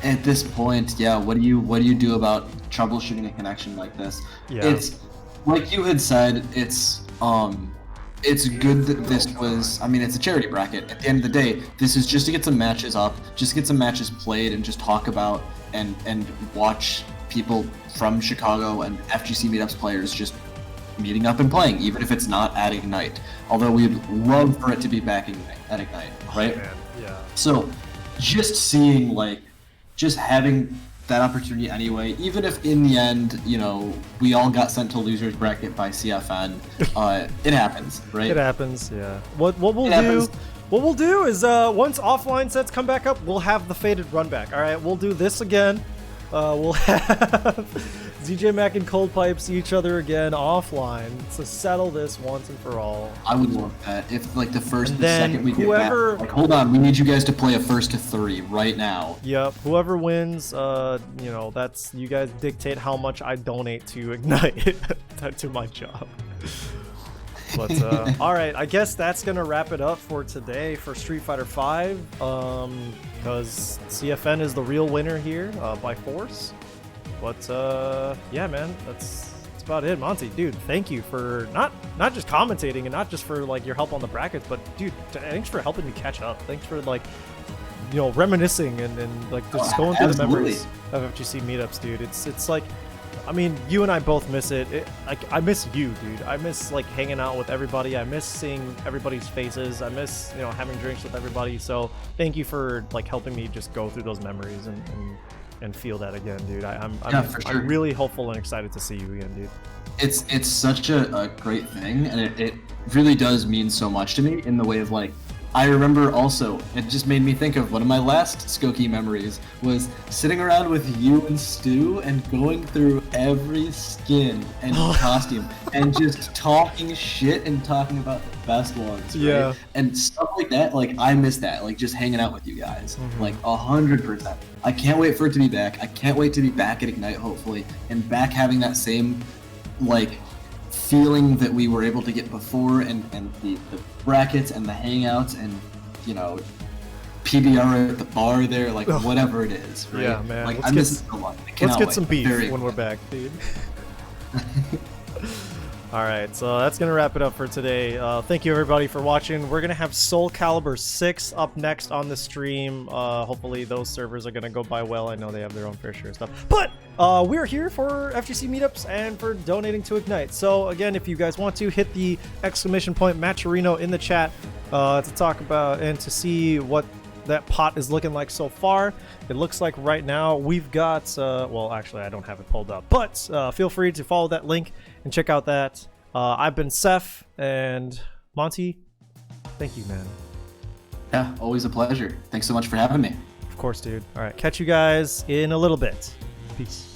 at this point, yeah, what do you do about troubleshooting a connection like this? Yeah. It's like you had said. It's good that this was. I mean, it's a charity bracket. At the end of the day, this is just to get some matches up, just get some matches played, and just talk about and watch people from Chicago and FGC Meetups players just meeting up and playing, even if it's not at Ignite. Although we'd love for it to be back at Ignite, right? Oh, man. Yeah. So just seeing, like, just having that opportunity anyway, even if in the end, you know, we all got sent to losers bracket by CFN, it happens, right? It happens, yeah. What we'll do is once offline sets come back up, we'll have the faded run back. All right, we'll do this again. We'll have ZJ Mac and Cold Pipe see each other again offline to settle this once and for all. I would love that. If like the first and second we get back, like, hold on, we need you guys to play a 1st to 3 right now. Yep. Whoever wins, you know, that's you guys dictate how much I donate to Ignite to my job. But all right, I guess that's gonna wrap it up for today for Street Fighter V. Because CFN is the real winner here by force. But yeah, man, that's about it. Monty, dude, thank you for not just commentating and not just for like your help on the brackets, but dude, thanks for helping me catch up. Thanks for like, you know, reminiscing and like just going through the memories of FGC meetups, dude. It's like I mean, you and I both miss it. Like, I miss you, dude. I miss like hanging out with everybody. I miss seeing everybody's faces. I miss, you know, having drinks with everybody. So thank you for like helping me just go through those memories and feel that again, dude. I'm really hopeful and excited to see you again, dude. It's such a great thing, and it really does mean so much to me in the way of like, I remember also, it just made me think of one of my last Skokie memories was sitting around with you and Stu and going through every skin and costume and just talking shit and talking about the best ones, right? Yeah. And stuff like that, like I miss that, like just hanging out with you guys, like 100%. I can't wait for it to be back. I can't wait to be back at Ignite, hopefully, and back having that same, like, feeling that we were able to get before, and the brackets and the hangouts and, you know, PBR at the bar there, like whatever it is, right? Yeah, man. Like I miss it so much. Let's get some beef when we're back, dude. All right, so that's gonna wrap it up for today. Thank you everybody for watching. We're gonna have Soul Calibur 6 up next on the stream. Hopefully those servers are gonna go by well. I know they have their own fair share of stuff, but we're here for FGC meetups and for donating to Ignite. So again, if you guys want to, hit the exclamation point Matcherino in the chat to talk about and to see what that pot is looking like so far. It looks like right now we've got well, actually I don't have it pulled up, but feel free to follow that link and check out that. I've been Seth, and Monty, thank you, man. Yeah, always a pleasure. Thanks so much for having me. Of course, dude. All right, catch you guys in a little bit. Peace.